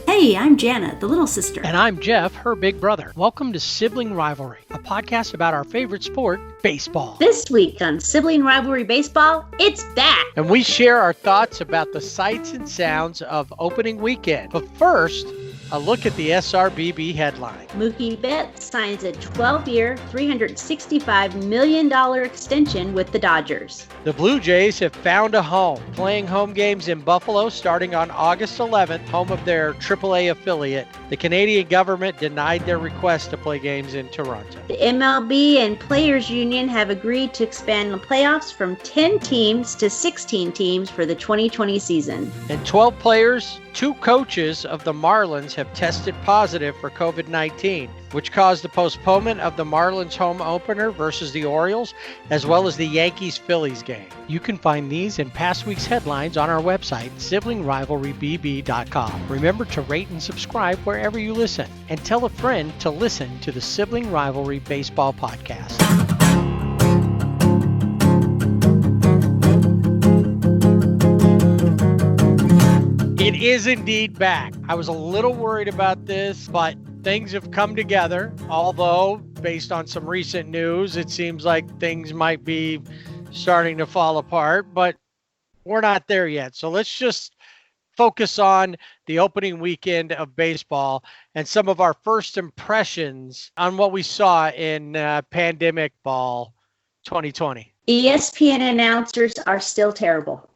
Hey, I'm Jana, the little sister. And I'm Jeff, her big brother. Welcome to Sibling Rivalry, a podcast about our favorite sport, baseball. This week on Sibling Rivalry Baseball, it's back. And we share our thoughts about the sights and sounds of opening weekend. But first, a look at the SRBB headline. Mookie Betts signs a 12-year, $365 million extension with the Dodgers. The Blue Jays have found a home, playing home games in Buffalo starting on August 11th, home of their AAA affiliate. The Canadian government denied their request to play games in Toronto. The MLB and Players Union have agreed to expand the playoffs from 10 teams to 16 teams for the 2020 season. And 12 players, 2 coaches of the Marlins have tested positive for COVID-19, which caused the postponement of the Marlins home opener versus the Orioles, as well as the Yankees-Phillies game. You can find these and past week's headlines on our website, siblingrivalrybb.com. Remember to rate and subscribe wherever you listen, and tell a friend to listen to the Sibling Rivalry Baseball Podcast. It is indeed back. I was a little worried about this, but things have come together. Although, based on some recent news, it seems like things might be starting to fall apart, but we're not there yet. So let's just focus on the opening weekend of baseball and some of our first impressions on what we saw in Pandemic Ball 2020. ESPN announcers are still terrible.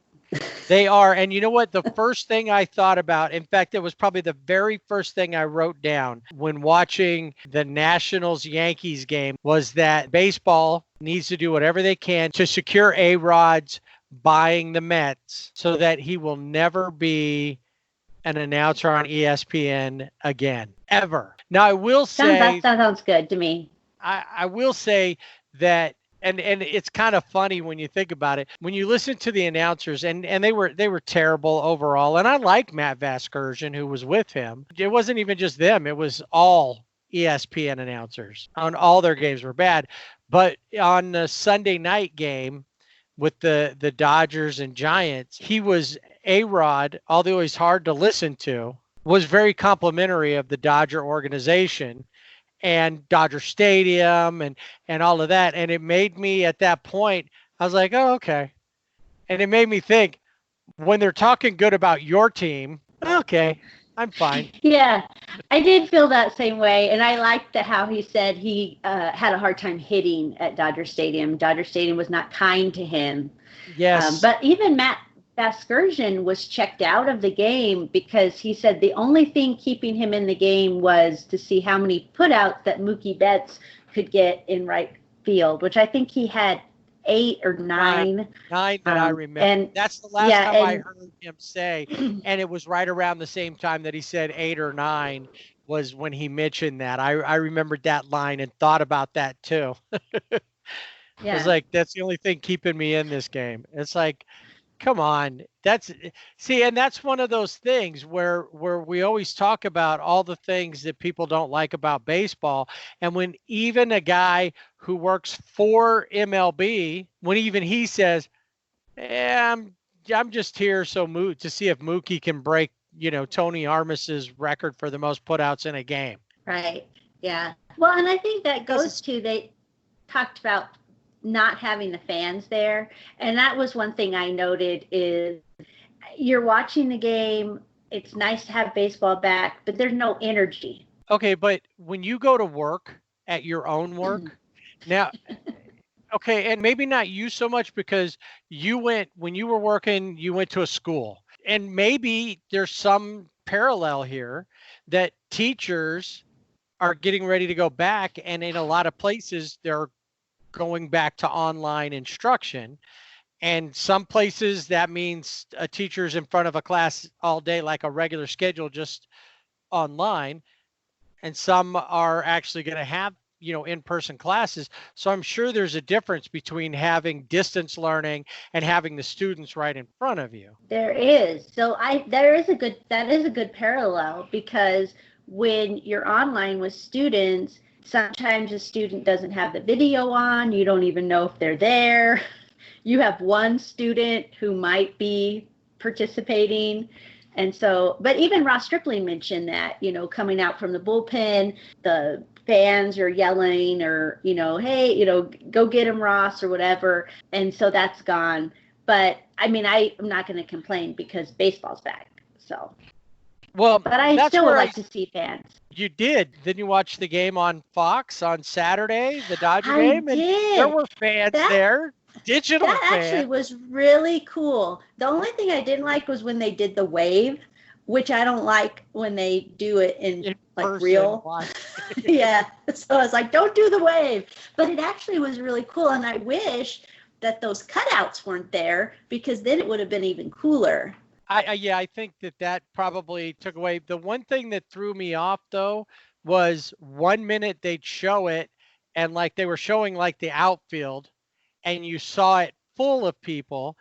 They are. And you know what? The first thing I thought about, in fact, it was probably the very first thing I wrote down when watching the Nationals-Yankees game, was that baseball needs to do whatever they can to secure A-Rod's buying the Mets so that he will never be an announcer on ESPN again, ever. Now, I will say... That sounds good to me. I will say that, and it's kind of funny when you think about it, when you listen to the announcers, and they were terrible overall. And I like Matt Vasgersian, who was with him. It wasn't even just them. It was all ESPN announcers on all their games were bad. But on the Sunday night game with the Dodgers and Giants, he was A-Rod, although he's hard to listen to, was very complimentary of the Dodger organization and Dodger Stadium and all of that. And it made me, at that point, I was like, oh, okay. And it made me think, when they're talking good about your team, okay, I'm fine. Yeah, I did feel that same way. And I liked how he said he had a hard time hitting at Dodger Stadium. Dodger Stadium was not kind to him. Yes. But even Matt Vasgersian was checked out of the game because he said the only thing keeping him in the game was to see how many putouts that Mookie Betts could get in right field, which I think he had 8 or 9. 9 that I remember. And that's the last time I heard him say. And it was right around the same time that he said 8 or 9 was when he mentioned that. I remembered that line and thought about that too. Yeah. It's like, that's the only thing keeping me in this game. It's like, come on. And that's one of those things where we always talk about all the things that people don't like about baseball. And when even a guy who works for MLB, when even he says, I'm just here to see if Mookie can break, Tony Armas's record for the most putouts in a game. Right. Yeah. Well, and I think that goes to, they talked about not having the fans there. And that was one thing I noted is you're watching the game. It's nice to have baseball back, but there's no energy. Okay. But when you go to work at your own work now, okay. And maybe not you so much because when you were working, you went to a school, and maybe there's some parallel here that teachers are getting ready to go back. And in a lot of places, they're going back to online instruction. And some places that means a teacher's in front of a class all day, like a regular schedule, just online. And some are actually going to have, in-person classes. So I'm sure there's a difference between having distance learning and having the students right in front of you. There is. So that is a good parallel, because when you're online with students, sometimes a student doesn't have the video on. You don't even know if they're there. you have one student who might be participating. And so, but even Ross Stripling mentioned that, coming out from the bullpen, the fans are yelling or, hey, go get him, Ross, or whatever. And so that's gone. But I mean, I'm not going to complain because baseball's back. So, well, but I still would like to see fans. You did. Then you watched the game on Fox on Saturday, the Dodger I game, did. and there were fans there. Digital fans. That actually was really cool. The only thing I didn't like was when they did the wave, which I don't like when they do it in like real. Yeah. So I was like, don't do the wave. But it actually was really cool. And I wish that those cutouts weren't there because then it would have been even cooler. I think that probably took away. The one thing that threw me off, though, was 1 minute they'd show it and like they were showing like the outfield and you saw it full of people.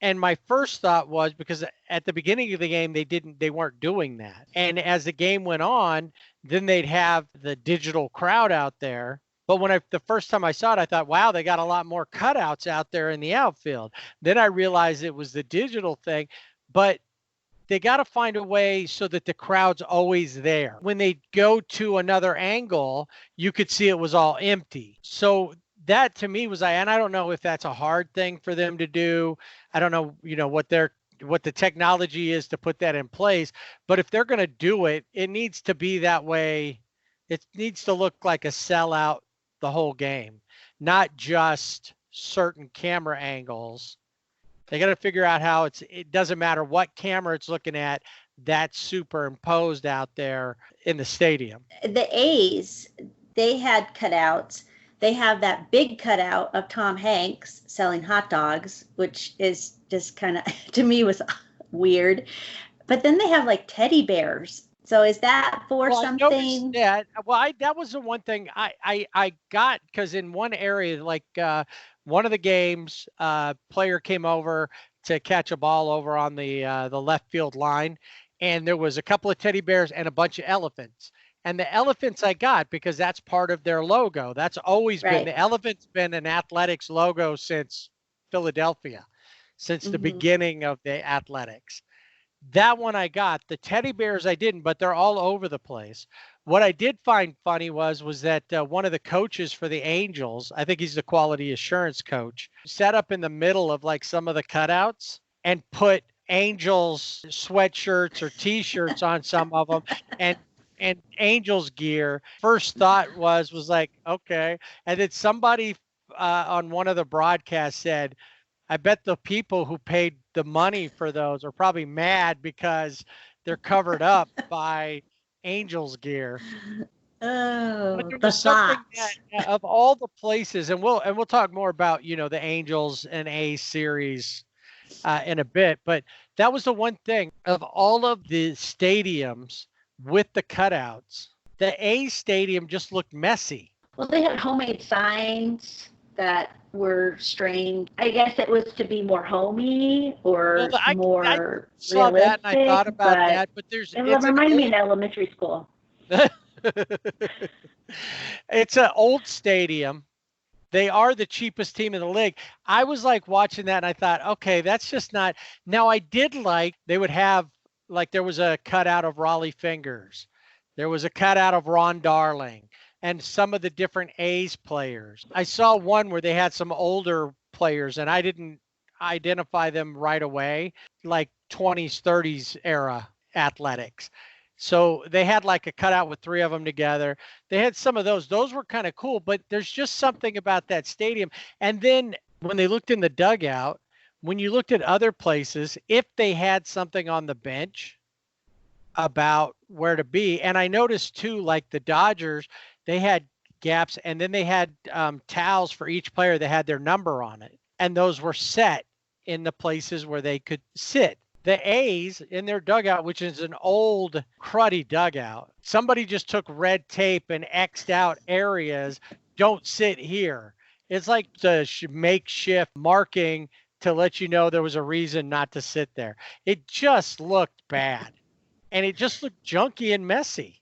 And my first thought was because at the beginning of the game, they weren't doing that. And as the game went on, then they'd have the digital crowd out there. But the first time I saw it, I thought, wow, they got a lot more cutouts out there in the outfield. Then I realized it was the digital thing. But they got to find a way so that the crowd's always there. When they go to another angle, you could see it was all empty. So that to me was, and I don't know if that's a hard thing for them to do. I don't know, what the technology is to put that in place. But if they're going to do it, it needs to be that way. It needs to look like a sellout the whole game, not just certain camera angles. They got to figure out how it doesn't matter what camera it's looking at, that's superimposed out there in the stadium. The A's, they had cutouts. They have that big cutout of Tom Hanks selling hot dogs, which is just kind of, to me, was weird. But then they have like teddy bears. So is that for something? That was the one thing I got, because in one area, like one of the games, player came over to catch a ball over on the left field line, and there was a couple of teddy bears and a bunch of elephants. And the elephants I got because that's part of their logo. That's always been, the elephant's been an athletics logo since Philadelphia, since the beginning of the Athletics. That one I got. The teddy bears I didn't, but they're all over the place. What I did find funny was that one of the coaches for the Angels, I think he's the quality assurance coach, sat up in the middle of like some of the cutouts and put Angels sweatshirts or T-shirts on some of them and Angels gear. First thought was like, okay. And then somebody on one of the broadcasts said, I bet the people who paid the money for those are probably mad because they're covered up by Angels gear. Oh, but there was something that, of all the places, and we'll talk more about the Angels and A series in a bit. But that was the one thing of all of the stadiums with the cutouts. The A stadium just looked messy. Well, they had homemade signs that were strange. I guess it was to be more homey or more I saw realistic. That and I thought about that, but it reminded me of elementary school. It's an old stadium. They are the cheapest team in the league. I was like watching that and I thought, okay, that's just not. Now I did like they would have, like there was a cutout of Raleigh Fingers. There was a cutout of Ron Darling and some of the different A's players. I saw one where they had some older players and I didn't identify them right away, like 20s, 30s era Athletics. So they had like a cutout with three of them together. They had some of those. Those were kind of cool, but there's just something about that stadium. And then when they looked in the dugout, when you looked at other places, if they had something on the bench about where to be, and I noticed too, like the Dodgers, they had gaps and then they had towels for each player that had their number on it. And those were set in the places where they could sit. The A's in their dugout, which is an old cruddy dugout, somebody just took red tape and X'd out areas. Don't sit here. It's like the makeshift marking to let you know there was a reason not to sit there. It just looked bad. And it just looked junky and messy.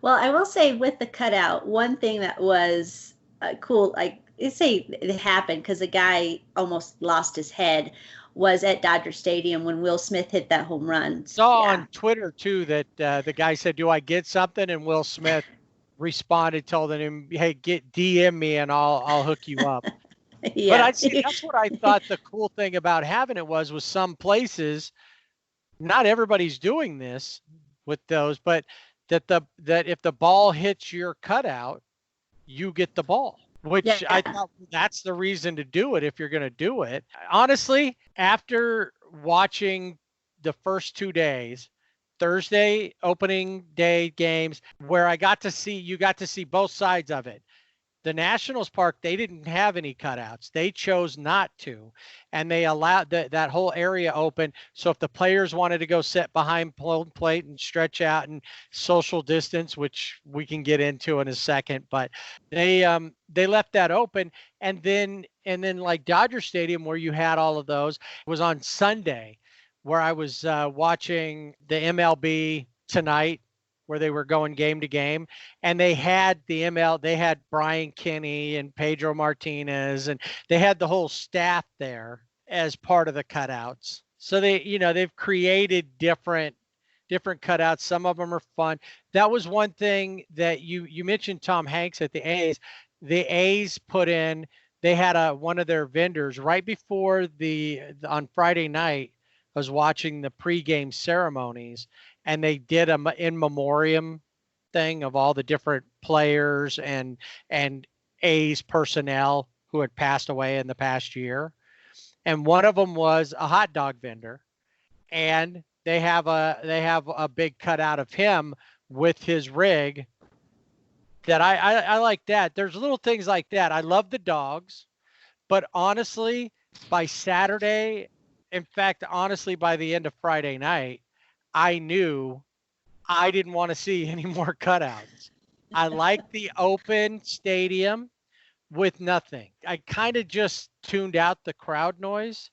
Well, I will say with the cutout, one thing that was cool, like they say it happened because a guy almost lost his head, was at Dodger Stadium when Will Smith hit that home run. Saw on Twitter too that the guy said, "Do I get something?" And Will Smith responded, told him, "Hey, DM me and I'll hook you up." Yeah. But I'd say that's what I thought the cool thing about having it was some places, not everybody's doing this with those, but that if the ball hits your cutout, you get the ball. Which Yeah. I thought that's the reason to do it if you're going to do it. Honestly, after watching the first 2 days, Thursday opening day games, where you got to see both sides of it. The Nationals Park, they didn't have any cutouts. They chose not to. And they allowed that whole area open. So if the players wanted to go sit behind plate and stretch out and social distance, which we can get into in a second, but they left that open. And then like Dodger Stadium, where you had all of those, was on Sunday, where I was watching the MLB Tonight, where they were going game to game, and they had they had Brian Kinney and Pedro Martinez, and they had the whole staff there as part of the cutouts. So they've created different cutouts. Some of them are fun. That was one thing that you mentioned Tom Hanks at the A's. The A's put in, they had one of their vendors right before on Friday night. I was watching the pregame ceremonies, and they did a in memoriam thing of all the different players and A's personnel who had passed away in the past year. And one of them was a hot dog vendor, and they have a big cutout of him with his rig. That I like that. There's little things like that. I love the dogs, but honestly, by Saturday, in fact, honestly, by the end of Friday night, I knew I didn't want to see any more cutouts. I like the open stadium with nothing. I kind of just tuned out the crowd noise.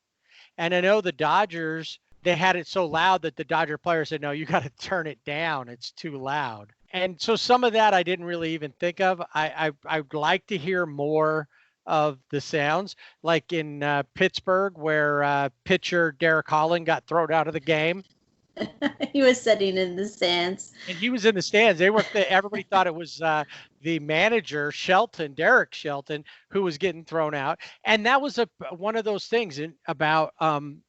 And I know the Dodgers, they had it so loud that the Dodger players said, "No, you got to turn it down. It's too loud." And so some of that I didn't really even think of. I'd like to hear more of the sounds, like in Pittsburgh, where pitcher Derek Holland got thrown out of the game. He was sitting in the stands. And he was in the stands. Everybody thought it was the manager, Derek Shelton, who was getting thrown out. And that was one of those things about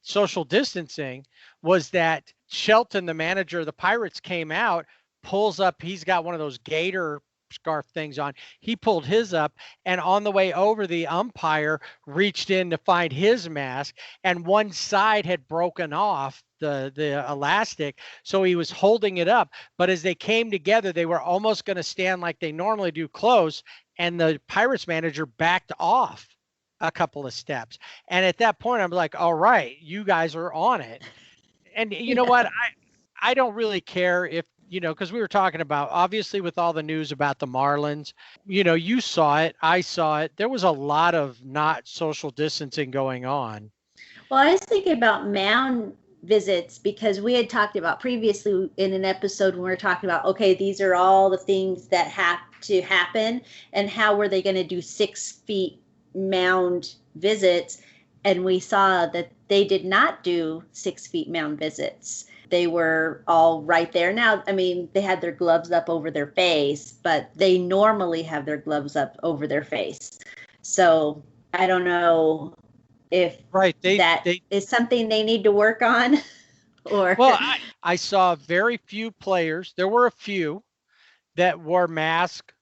social distancing, was that Shelton, the manager of the Pirates, came out, pulls up. He's got one of those gator scarf things on. He pulled his up, and on the way over, the umpire reached in to find his mask, and one side had broken off the elastic, so he was holding it up. But as they came together, they were almost going to stand like they normally do close, and the Pirates manager backed off a couple of steps. And at that point, I'm like, all right, you guys are on it. And you know what? I don't really care if, because we were talking about, obviously, with all the news about the Marlins, you saw it, I saw it. There was a lot of not social distancing going on. Well, I was thinking about mound visits, because we had talked about previously in an episode when we were talking about, okay, these are all the things that have to happen, and how were they going to do 6 feet mound visits? And we saw that they did not do 6 feet mound visits. They were all right there. Now, I mean, they had their gloves up over their face, but they normally have their gloves up over their face. So I don't know if that is something they need to work on. Or well, I saw very few players. There were a few that wore masks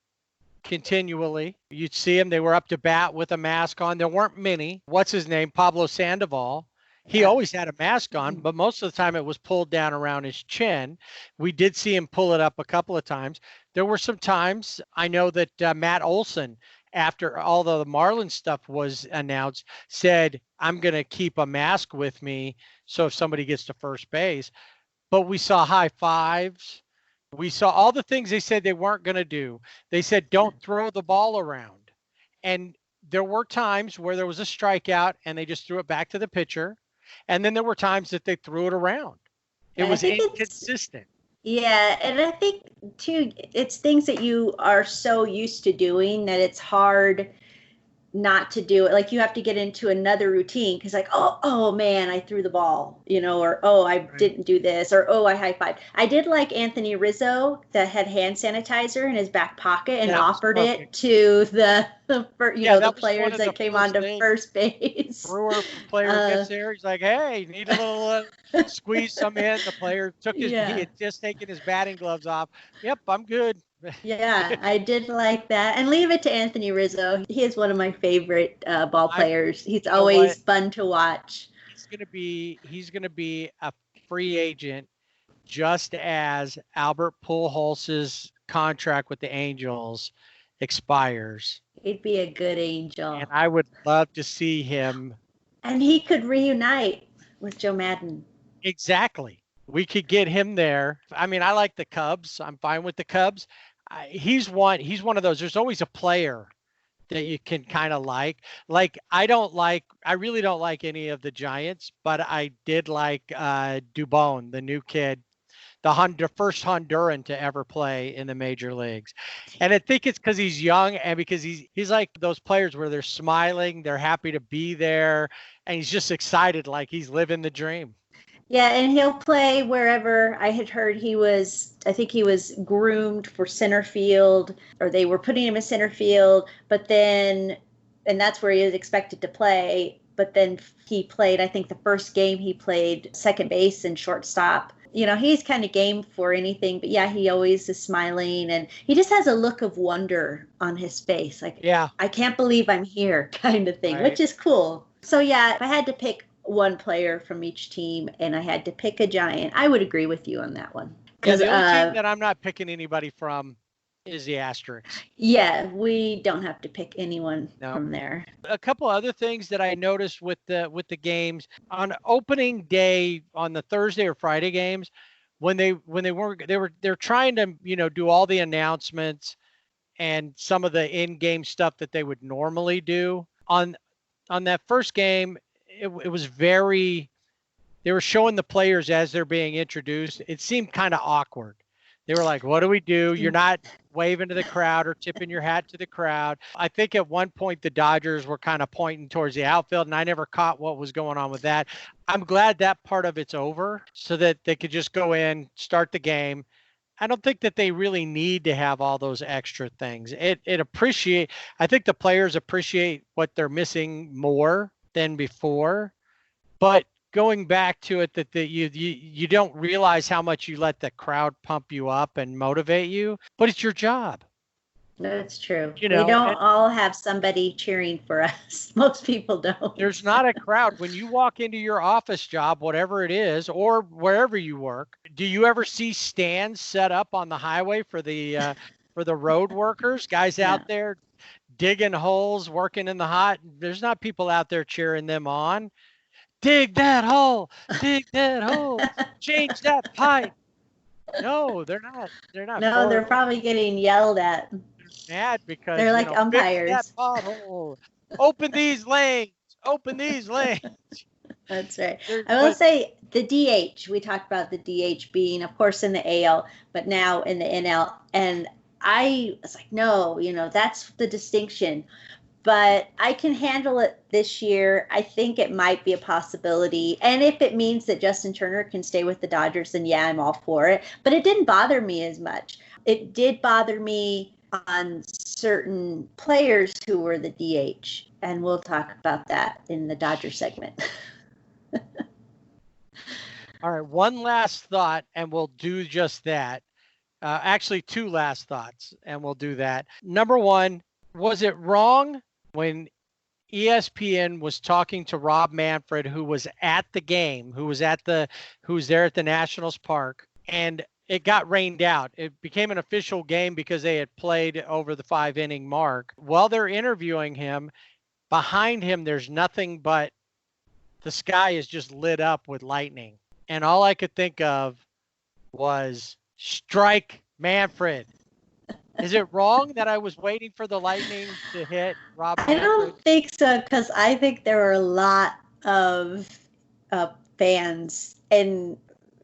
continually. You'd see them. They were up to bat with a mask on. There weren't many. What's his name? Pablo Sandoval. He always had a mask on, but most of the time it was pulled down around his chin. We did see him pull it up a couple of times. There were some times, I know that Matt Olson, after all the Marlins stuff was announced, said, "I'm going to keep a mask with me so if somebody gets to first base." But we saw high fives. We saw all the things they said they weren't going to do. They said, "Don't throw the ball around." And there were times where there was a strikeout and they just threw it back to the pitcher. And then there were times that they threw it around. It was inconsistent. Yeah, and I think, too, it's things that you are so used to doing that it's hard not to do it. Like you have to get into another routine because like, oh man, I threw the ball, or oh, I didn't do this, or oh, I high-fived. I did like Anthony Rizzo that had hand sanitizer in his back pocket and offered it to the players that came onto first base. Brewer player gets there, he's like, hey, need a little squeeze some in. The player took he had just taken his batting gloves off. Yep, I'm good. Yeah, I did like that. And leave it to Anthony Rizzo. He is one of my favorite ball players. He's always fun to watch. He's gonna be a free agent, just as Albert Pujols' contract with the Angels expires. He'd be a good Angel. And I would love to see him. And he could reunite with Joe Maddon. Exactly. We could get him there. I mean, I like the Cubs. I'm fine with the Cubs. He's one of those. There's always a player that you can kind of like. I really don't like any of the Giants, but I did like Dubon, the new kid, the first Honduran to ever play in the major leagues. And I think it's because he's young and because he's like those players where they're smiling, they're happy to be there, and he's just excited, like he's living the dream. Yeah, and he'll play wherever. I had heard I think he was groomed for center field, or they were putting him in center field, and that's where he was expected to play. But then he played, I think the first game he played second base and shortstop. He's kind of game for anything, but yeah, he always is smiling, and he just has a look of wonder on his face. Like, yeah, I can't believe I'm here kind of thing, which is cool. So yeah, if I had to pick one player from each team and I had to pick a Giant, I would agree with you on that one. Yeah, the only team that I'm not picking anybody from is the Asterix. Yeah, we don't have to pick anyone from there. A couple other things that I noticed with the games on opening day, on the Thursday or Friday games, they're trying to do all the announcements and some of the in-game stuff that they would normally do. On that first game, it was they were showing the players as they're being introduced. It seemed kind of awkward. They were like, what do we do? You're not waving to the crowd or tipping your hat to the crowd. I think at one point the Dodgers were kind of pointing towards the outfield, and I never caught what was going on with that. I'm glad that part of it's over so that they could just go in, start the game. I don't think that they really need to have all those extra things. I think the players appreciate what they're missing more than before, but going back to it, that you don't realize how much you let the crowd pump you up and motivate you, but it's your job. That's true. We don't all have somebody cheering for us. Most people don't. There's not a crowd. When you walk into your office job, whatever it is, or wherever you work, do you ever see stands set up on the highway for the road workers, guys out there digging holes, working in the hot? There's not people out there cheering them on. Dig that hole, change that pipe. No, they're not. No, they're probably getting yelled at. They're mad because they're like umpires. Fix that pothole. Open these lanes. That's right. I will say the DH, we talked about the DH being, of course, in the AL, but now in the NL. And I was like, no, that's the distinction. But I can handle it this year. I think it might be a possibility. And if it means that Justin Turner can stay with the Dodgers, then yeah, I'm all for it. But it didn't bother me as much. It did bother me on certain players who were the DH. And we'll talk about that in the Dodger segment. All right, one last thought, and we'll do just that. Actually, two last thoughts, and we'll do that. Number one, was it wrong when ESPN was talking to Rob Manfred, who was at the game, who was there at the Nationals Park, and it got rained out? It became an official game because they had played over the 5-inning mark. While they're interviewing him, behind him, there's nothing but the sky is just lit up with lightning. And all I could think of was, strike Manfred. Is it wrong that I was waiting for the lightning to hit Rob Manfred? I don't think so, because I think there were a lot of fans and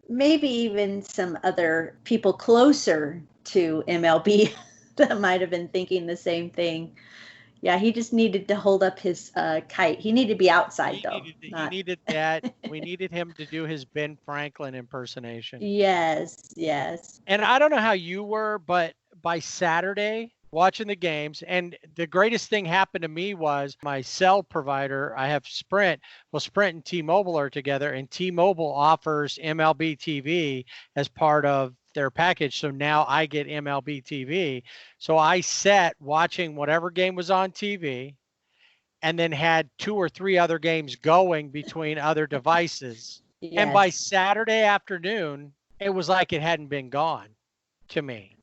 maybe even some other people closer to MLB that might have been thinking the same thing. Yeah, he just needed to hold up his kite. He needed to be outside, though. He needed that. We needed him to do his Ben Franklin impersonation. Yes, yes. And I don't know how you were, but by Saturday, watching the games, and the greatest thing happened to me was my cell provider, I have Sprint. Well, Sprint and T-Mobile are together, and T-Mobile offers MLB TV as part of their package. So now I get MLB TV. So I sat watching whatever game was on TV and then had 2 or 3 other games going between other devices. Yes. And by Saturday afternoon, it was like it hadn't been gone to me.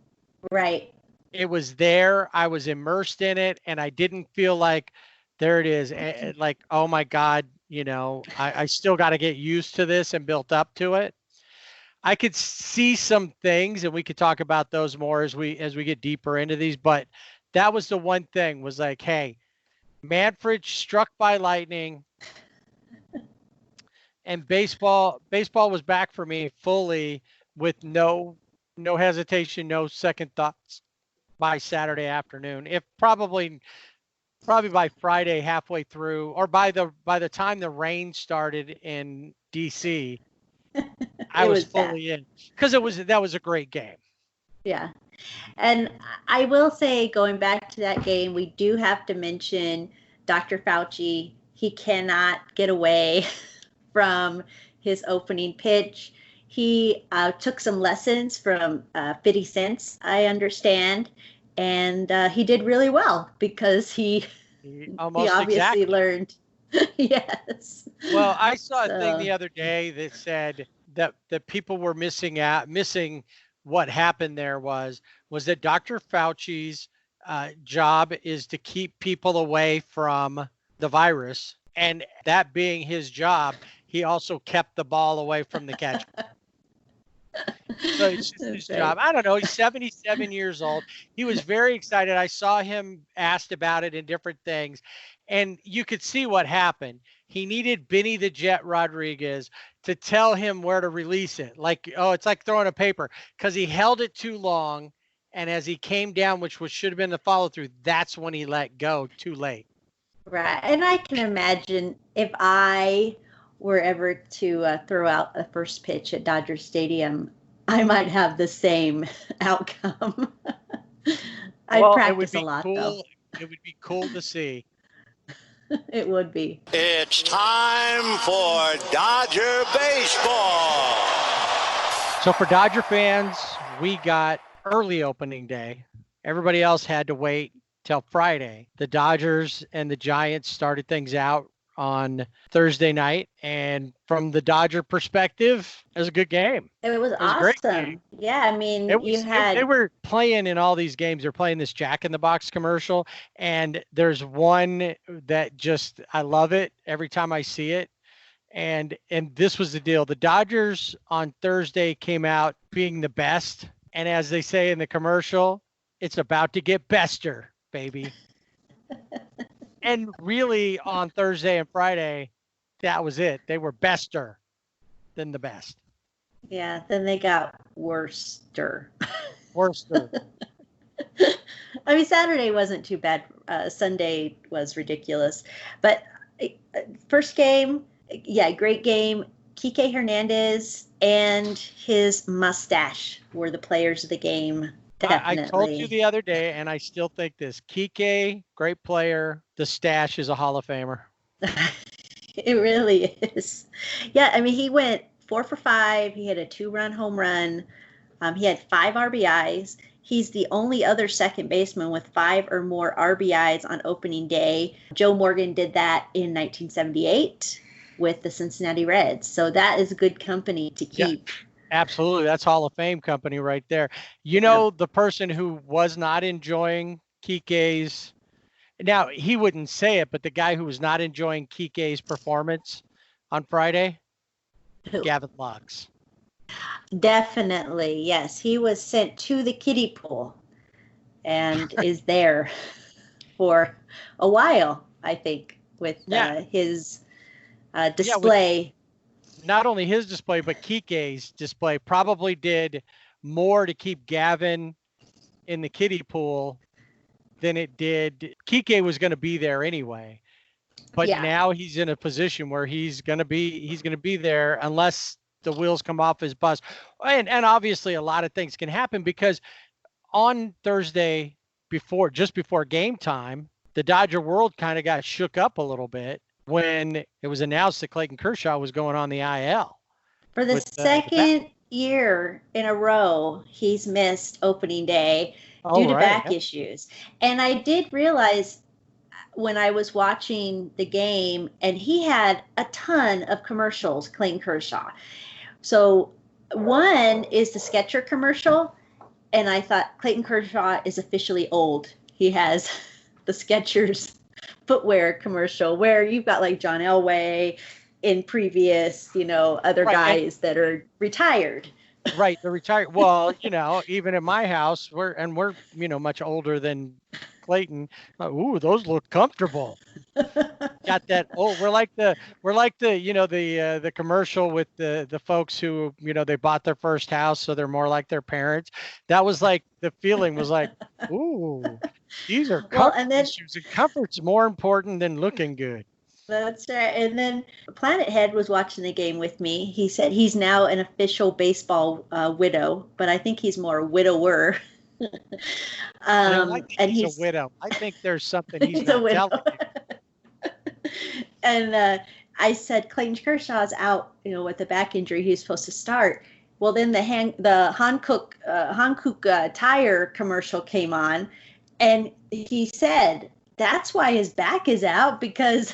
Right. It was there. I was immersed in it, and I didn't feel like there it is. Like, oh my God, I still got to get used to this and built up to it. I could see some things, and we could talk about those more as we get deeper into these. But that was the one thing was like, hey, Manfred struck by lightning, and baseball was back for me fully with no hesitation, no second thoughts by Saturday afternoon. If probably by Friday halfway through, or by the time the rain started in DC, I was fully in, because that was a great game. Yeah. And I will say, going back to that game, we do have to mention Dr. Fauci. He cannot get away from his opening pitch. He took some lessons from 50 Cent, I understand, and he did really well because he obviously learned. Yes. Well, I saw a thing the other day that said that people were missing what happened there was that Dr. Fauci's job is to keep people away from the virus, and that being his job, he also kept the ball away from the catcher. So it's just his job. I don't know. He's 77 years old. He was very excited. I saw him asked about it in different things, and you could see what happened. He needed Benny the Jet Rodriguez to tell him where to release it. Like, it's like throwing a paper, because he held it too long, and as he came down, which should have been the follow through, that's when he let go too late. Right. And I can imagine if I were ever to throw out a first pitch at Dodger Stadium, I might have the same outcome. I'd practice a lot, though. It would be cool to see. It would be. It's time for Dodger baseball. So for Dodger fans, we got early opening day. Everybody else had to wait till Friday. The Dodgers and the Giants started things out on Thursday night, and from the Dodger perspective, it was a good game. It was awesome. Yeah, I mean, they were playing in all these games. They're playing this Jack in the Box commercial, and there's one that just, I love it every time I see it. And this was the deal. The Dodgers on Thursday came out being the best, and as they say in the commercial, it's about to get bester, baby. And really, on Thursday and Friday, that was it. They were bester than the best. Yeah, then they got worster. Worster. I mean, Saturday wasn't too bad. Sunday was ridiculous. But first game, great game. Kike Hernandez and his mustache were the players of the game. Definitely. I told you the other day, and I still think this. Kike, great player. The stash is a Hall of Famer. It really is. Yeah, I mean, he went 4 for 5. He had a 2-run home run. He had 5 RBIs. He's the only other second baseman with 5 or more RBIs on opening day. Joe Morgan did that in 1978 with the Cincinnati Reds. So that is good company to keep. Yeah. Absolutely. That's Hall of Fame company right there. The person who was not enjoying Kike's, now he wouldn't say it, but the guy who was not enjoying Kike's performance on Friday, Gavin Lux. Definitely. Yes. He was sent to the kiddie pool and is there for a while, I think, with his display. Not only his display, but Kike's display probably did more to keep Gavin in the kiddie pool than it did. Kike was going to be there anyway, but now he's in a position where he's going to be there unless the wheels come off his bus. And obviously a lot of things can happen, because on Thursday just before game time, the Dodger world kind of got shook up a little bit when it was announced that Clayton Kershaw was going on the IL. For the second year in a row, he's missed opening day due to back issues. And I did realize when I was watching the game, and he had a ton of commercials, Clayton Kershaw. So one is the Skechers commercial, and I thought Clayton Kershaw is officially old. He has the Skechers footwear commercial where you've got like John Elway in previous, other guys that are retired. Right, they're retired. Well, even in my house, we're much older than Clayton. Ooh, those look comfortable. Got that? Oh, we're like the the commercial with the folks who they bought their first house, so they're more like their parents. That was like the feeling was like, ooh, these are comfort issues, and comfort's more important than looking good. That's right. And then Planet Head was watching the game with me. He said he's now an official baseball widow, but I think he's more a widower. I think he's a widow. I think there's something he's not telling you. And I said Clayton Kershaw's out, with the back injury. He's supposed to start. Well, then the Hankook tire commercial came on, and he said that's why his back is out, because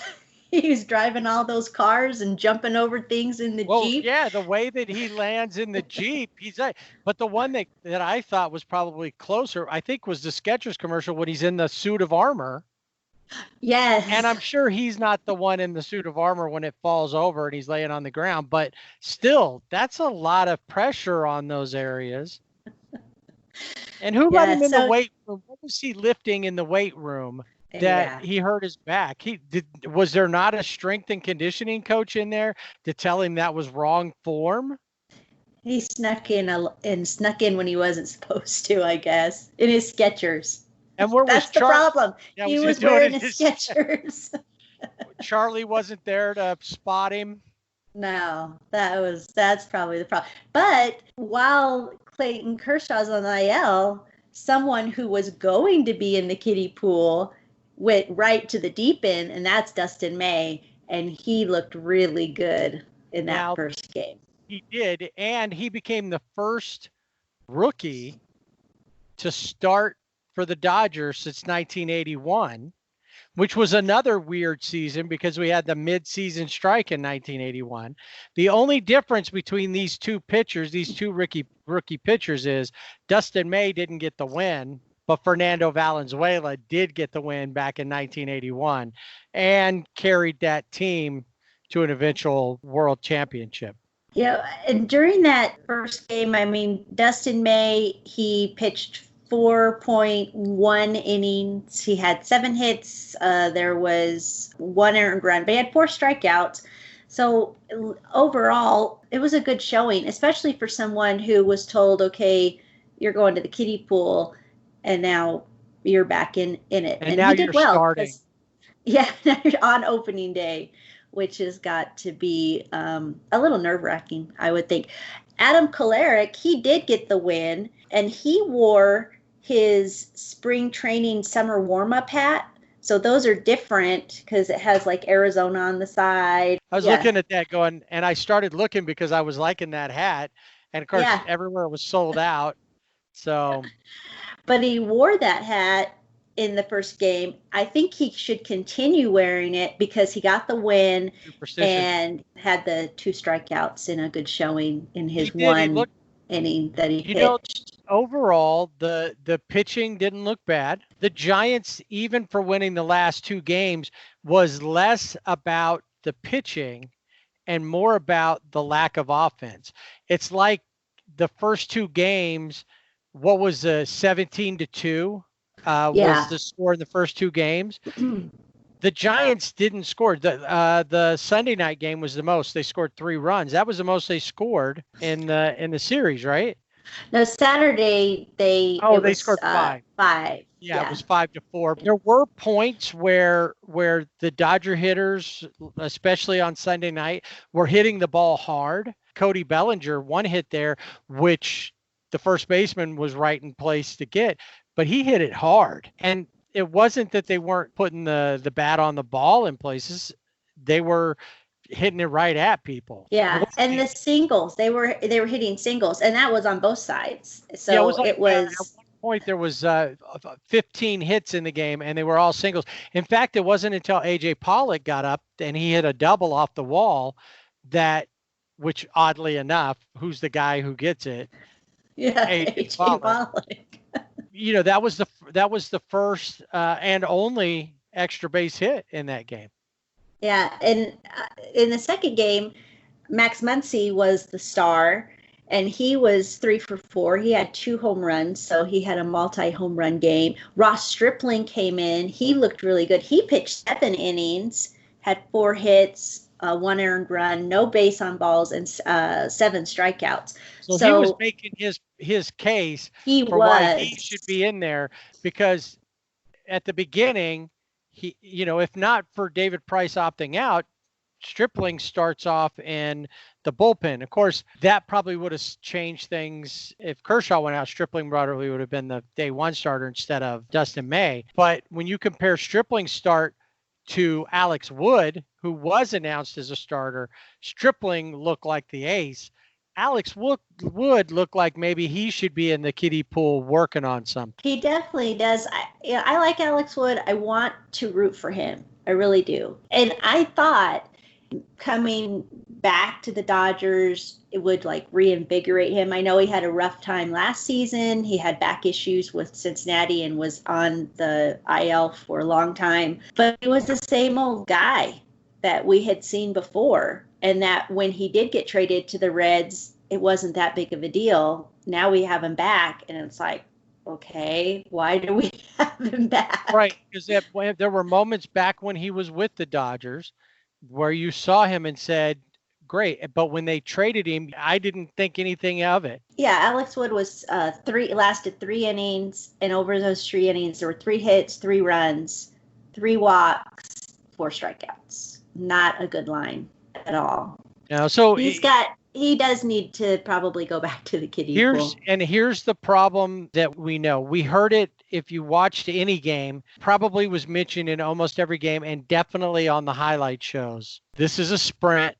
he was driving all those cars and jumping over things in the Jeep. Yeah, the way that he lands in the Jeep, he's like. But the one that I thought was probably closer, I think, was the Skechers commercial when he's in the suit of armor. Yes. And I'm sure he's not the one in the suit of armor when it falls over and he's laying on the ground. But still, that's a lot of pressure on those areas. And who got him in the weight room? What was he lifting in the weight room that he hurt his back? Was there not a strength and conditioning coach in there to tell him that was wrong form? He snuck in when he wasn't supposed to, I guess, in his Skechers. And that's the problem. Yeah, he was wearing his Skechers. Charlie wasn't there to spot him. No, that's probably the problem. But while Clayton Kershaw's on the IL, someone who was going to be in the kiddie pool went right to the deep end, and that's Dustin May, and he looked really good in that first game. He did, and he became the first rookie to start for the Dodgers since 1981, which was another weird season because we had the mid-season strike in 1981. The only difference between these two pitchers, these two rookie pitchers, is Dustin May didn't get the win, but Fernando Valenzuela did get the win back in 1981 and carried that team to an eventual world championship. Yeah, and during that first game, Dustin May, he pitched 4.1 innings. He had 7 hits. There was 1 earned run, but he had 4 strikeouts. So overall, it was a good showing, especially for someone who was told, okay, you're going to the kiddie pool, and now you're back in it. And now you're starting. Yeah, on opening day, which has got to be a little nerve-wracking, I would think. Adam Kolarek, he did get the win, and he wore his spring training summer warm-up hat. So those are different because it has like Arizona on the side. I was looking at that going, and I started looking because I was liking that hat. And of course, everywhere was sold out. So, but he wore that hat in the first game. I think he should continue wearing it because he got the win and had the 2 strikeouts in a good showing in his one inning that he pitched. Overall, the pitching didn't look bad. The Giants, even for winning the last 2 games, was less about the pitching and more about the lack of offense. It's like the first 2 games, what was 17-2 was the score in the first 2 games. The Giants didn't score. The Sunday night game was the most. They scored 3 runs. That was the most they scored in the series, right? No, Saturday they scored 5. 5. Yeah, it was 5-4. There were points where the Dodger hitters, especially on Sunday night, were hitting the ball hard. Cody Bellinger, one hit there, which the first baseman was right in place to get, but he hit it hard. And it wasn't that they weren't putting the bat on the ball in places. They were hitting it right at people. Yeah, and the singles, they were hitting singles, and that was on both sides. So yeah, it was at one point there was 15 hits in the game, and they were all singles. In fact, it wasn't until AJ Pollock got up and he hit a double off the wall which oddly enough, who's the guy who gets it? Yeah, AJ Pollock. That was the first and only extra base hit in that game. Yeah, and in the second game, Max Muncy was the star, and he was 3 for 4. He had 2 home runs, so he had a multi-home run game. Ross Stripling came in. He looked really good. He pitched 7 innings, had 4 hits, 1 earned run, no base on balls, and 7 strikeouts. So he was making his case why he should be in there, because at the beginning, he, if not for David Price opting out, Stripling starts off in the bullpen. Of course, that probably would have changed things. If Kershaw went out, Stripling probably would have been the day 1 starter instead of Dustin May. But when you compare Stripling's start to Alex Wood, who was announced as a starter, Stripling looked like the ace. Alex Wood looked like maybe he should be in the kiddie pool working on something. He definitely does. I like Alex Wood. I want to root for him. I really do. And I thought coming back to the Dodgers, it would reinvigorate him. I know he had a rough time last season. He had back issues with Cincinnati and was on the IL for a long time. But he was the same old guy that we had seen before. And that when he did get traded to the Reds, it wasn't that big of a deal. Now we have him back, and it's like, okay, why do we have him back? Right, because there were moments back when he was with the Dodgers where you saw him and said, great. But when they traded him, I didn't think anything of it. Yeah, Alex Wood was lasted 3 innings, and over those 3 innings, there were 3 hits, 3 runs, 3 walks, 4 strikeouts. Not a good line at all. No, so he does need to probably go back to the kiddie pool. And here's the problem that we know. We heard it, if you watched any game, probably was mentioned in almost every game and definitely on the highlight shows. This is a sprint,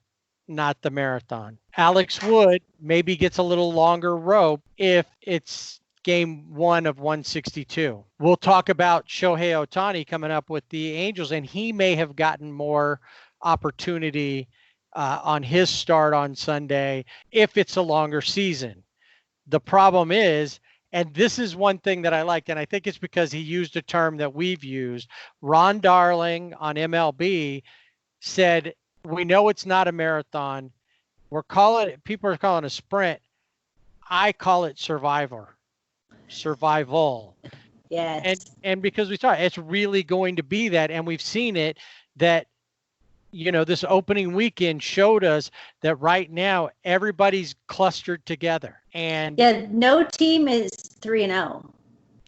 not the marathon. Alex Wood maybe gets a little longer rope if it's game 1 of 162. We'll talk about Shohei Ohtani coming up with the Angels, and he may have gotten more opportunity on his start on Sunday if it's a longer season. The problem is, and this is one thing that I liked, and I think it's because he used a term that we've used. Ron Darling on MLB said, we know it's not a marathon. People are calling it a sprint. I call it survival. Yes. And because we saw it, it's really going to be that, and we've seen it, that this opening weekend showed us that right now everybody's clustered together. And yeah, no team is 3-0.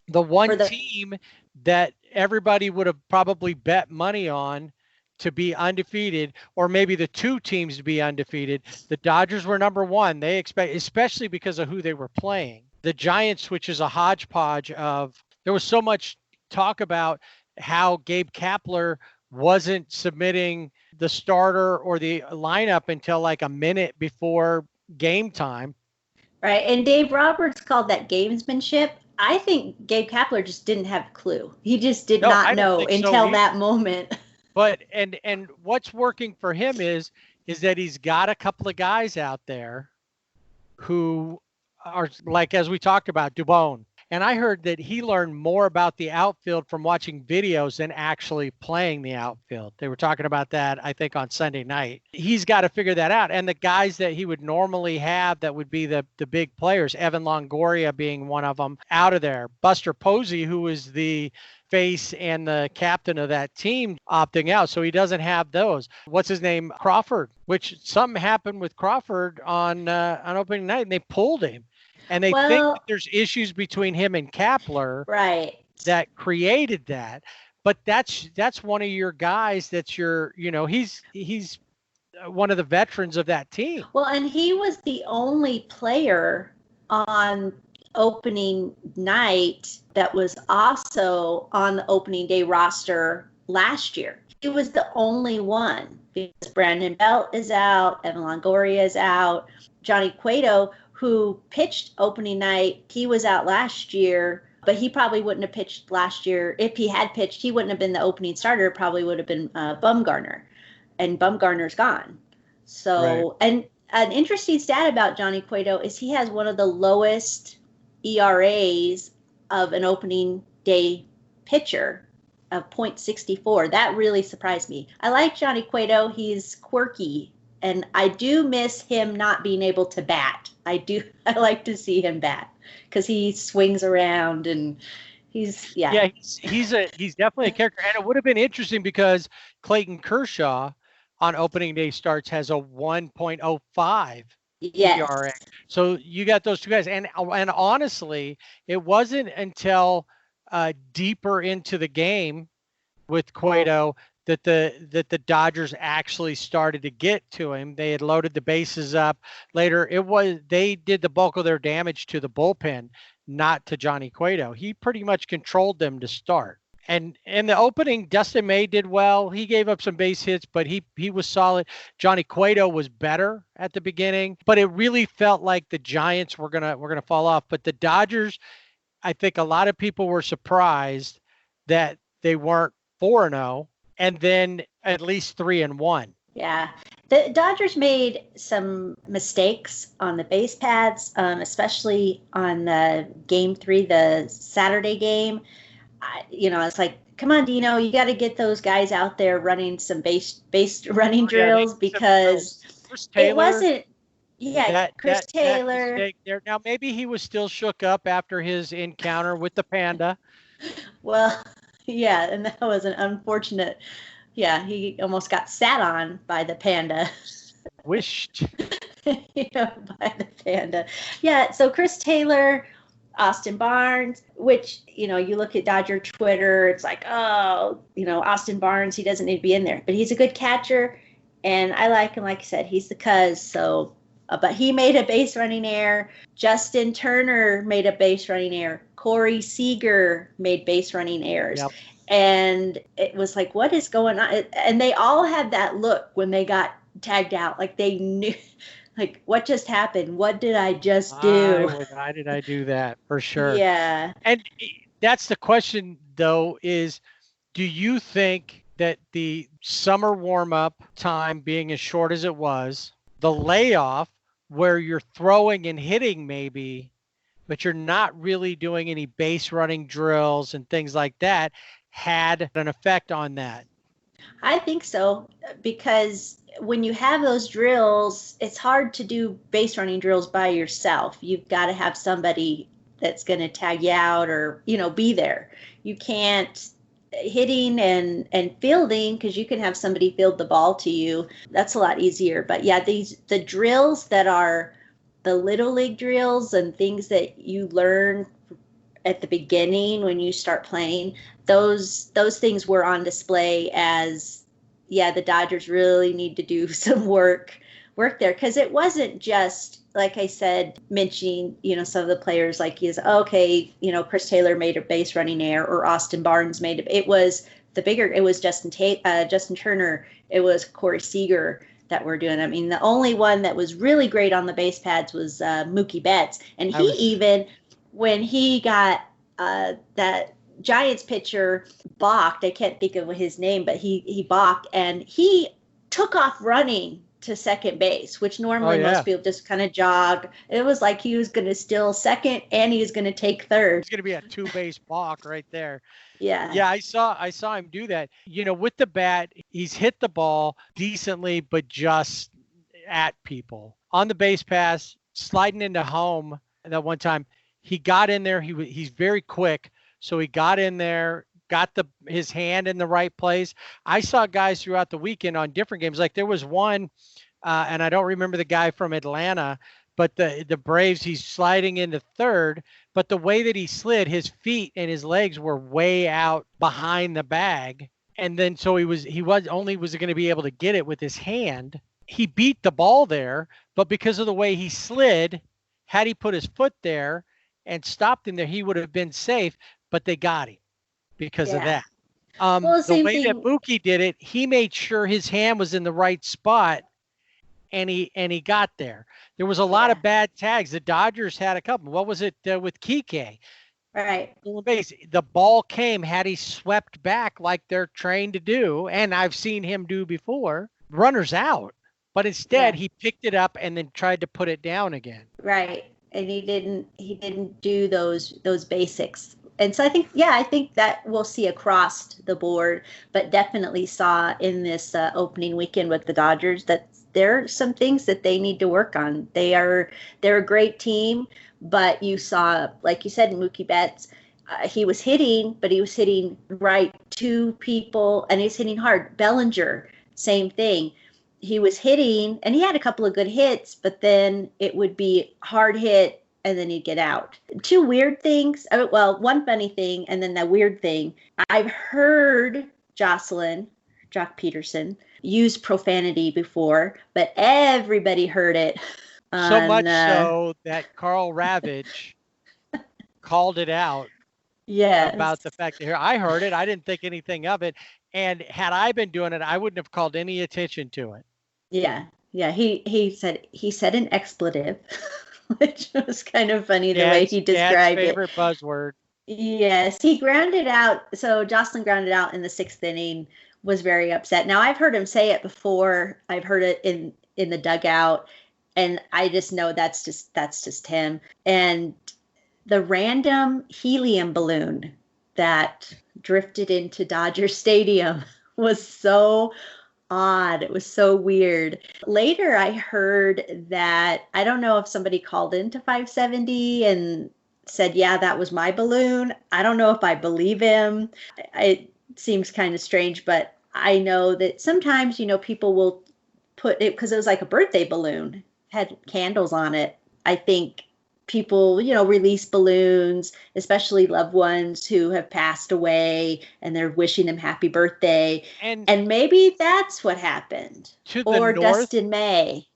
The one team that everybody would have probably bet money on to be undefeated, or maybe the 2 teams to be undefeated, the Dodgers were number 1. They expect, especially because of who they were playing. The Giants, which is a hodgepodge of, there was so much talk about how Gabe Kapler wasn't submitting the starter or the lineup until like a minute before game time. Right. And Dave Roberts called that gamesmanship. I think Gabe Kapler just didn't have a clue. He just did not know until that moment. But and what's working for him is that he's got a couple of guys out there who are, like, as we talked about, Dubon. And I heard that he learned more about the outfield from watching videos than actually playing the outfield. They were talking about that, I think, on Sunday night. He's got to figure that out. And the guys that he would normally have that would be the big players, Evan Longoria being one of them, out of there. Buster Posey, who was the face and the captain of that team, opting out. So he doesn't have those. What's his name? Crawford, which something happened with Crawford on opening night and they pulled him. And they think Well, that there's issues between him and Kapler right. that created that. But that's one of your guys. That's your, he's one of the veterans of that team. Well, and he was the only player on opening night that was also on the opening day roster last year. He was the only one because Brandon Belt is out, Evan Longoria is out, Johnny Cueto, who pitched opening night, he was out last year, but he probably wouldn't have pitched last year. If he had pitched, he wouldn't have been the opening starter. It probably would have been Bumgarner, and Bumgarner's gone. So, right. And an interesting stat about Johnny Cueto is he has one of the lowest ERAs of an opening day pitcher of .64. That really surprised me. I like Johnny Cueto. He's quirky, and I do miss him not being able to bat. I like to see him bat because he swings around and he's he's definitely a character. And it would have been interesting because Clayton Kershaw on opening day starts has a 1.05 ERA. So you got those two guys. And honestly, it wasn't until deeper into the game with Cueto that the Dodgers actually started to get to him. They had loaded the bases up. Later, they did the bulk of their damage to the bullpen, not to Johnny Cueto. He pretty much controlled them to start. And in the opening, Dustin May did well. He gave up some base hits, but he was solid. Johnny Cueto was better at the beginning, but it really felt like the Giants were gonna fall off. But the Dodgers, I think a lot of people were surprised that they weren't 4-0 and then at least 3-1. Yeah. The Dodgers made some mistakes on the base pads, especially on the game 3, the Saturday game. It's like, come on, Dino, you got to get those guys out there running some base running drills because it wasn't. Yeah, Chris Taylor. Now, maybe he was still shook up after his encounter with the panda. Well, yeah, and that was an unfortunate. Yeah, he almost got sat on by the panda. Wished. By the panda. Yeah, so Chris Taylor, Austin Barnes, which, you look at Dodger Twitter, it's like, Austin Barnes, he doesn't need to be in there. But he's a good catcher, and I like him. Like I said, he's the cuz. So, but he made a base running error. Justin Turner made a base running error. Corey Seager made base running errors. Yep. And it was like, what is going on? And they all had that look when they got tagged out. Like they knew, like, what just happened? What did I just do? Why did I do that? For sure. Yeah. And that's the question, though, is do you think that the summer warm-up time being as short as it was, the layoff where you're throwing and hitting maybe, but you're not really doing any base running drills and things like that, had an effect on that? I think so, because when you have those drills, it's hard to do base running drills by yourself. You've got to have somebody that's going to tag you out or, be there. You can't hitting and fielding, because you can have somebody field the ball to you. That's a lot easier. But yeah, the drills that are the little league drills and things that you learn at the beginning when you start playing, those things were on display as, the Dodgers really need to do some work there, because it wasn't just, like I said, mentioning, some of the players like Chris Taylor made a base running error or Austin Barnes it was Justin Turner, it was Corey Seager that were doing. I mean, the only one that was really great on the base pads was Mookie Betts, and when he got that Giants pitcher balked, I can't think of his name, but he balked, and he took off running to second base, which normally most people just kind of jog. It was like he was going to steal second and he was going to take third. It's going to be a 2-base balk right there. Yeah. Yeah, I saw him do that. With the bat, he's hit the ball decently, but just at people. On the base pass, sliding into home that one time, he got in there. He's very quick. So he got in there, got his hand in the right place. I saw guys throughout the weekend on different games. Like there was one, and I don't remember the guy from Atlanta, but the Braves, he's sliding into third, but the way that he slid, his feet and his legs were way out behind the bag. And then so he was going to be able to get it with his hand. He beat the ball there, but because of the way he slid, had he put his foot there and stopped him there, he would have been safe, but they got him because of that. The way that Mookie did it, he made sure his hand was in the right spot, and he got there. There was a lot of bad tags. The Dodgers had a couple. What was it with Kike? Right. The ball came, had he swept back like they're trained to do, and I've seen him do before, runners out. But instead, he picked it up and then tried to put it down again. Right. And he didn't do those basics. And so I think that we'll see across the board, but definitely saw in this opening weekend with the Dodgers that there are some things that they need to work on. They're a great team, but you saw, like you said, Mookie Betts, he was hitting, but he was hitting right to people, and he's hitting hard. Bellinger, same thing. He was hitting, and he had a couple of good hits, but then it would be hard hit, and then he'd get out. Two weird things. Well, one funny thing, and then that weird thing. I've heard Jock Peterson, use profanity before, but everybody heard it. So much so that Carl Ravage called it out. Yeah. About the fact that I heard it. I didn't think anything of it. And had I been doing it, I wouldn't have called any attention to it. Yeah. Yeah. He said an expletive, which was kind of funny the way he described it. Favorite buzzword. Yes. He grounded out. So Jocelyn grounded out in the 6th inning, was very upset. Now I've heard him say it before. I've heard it in the dugout, and I just know that's just him. And the random helium balloon that drifted into Dodger Stadium was so odd. It was so weird. Later, I heard that, I don't know if somebody called into 570 and said, yeah, that was my balloon. I don't know if I believe him. It seems kind of strange, but I know that sometimes, people will put it, because it was like a birthday balloon, had candles on it. I think people, release balloons, especially loved ones who have passed away, and they're wishing them happy birthday. And maybe that's what happened. Or Dustin May.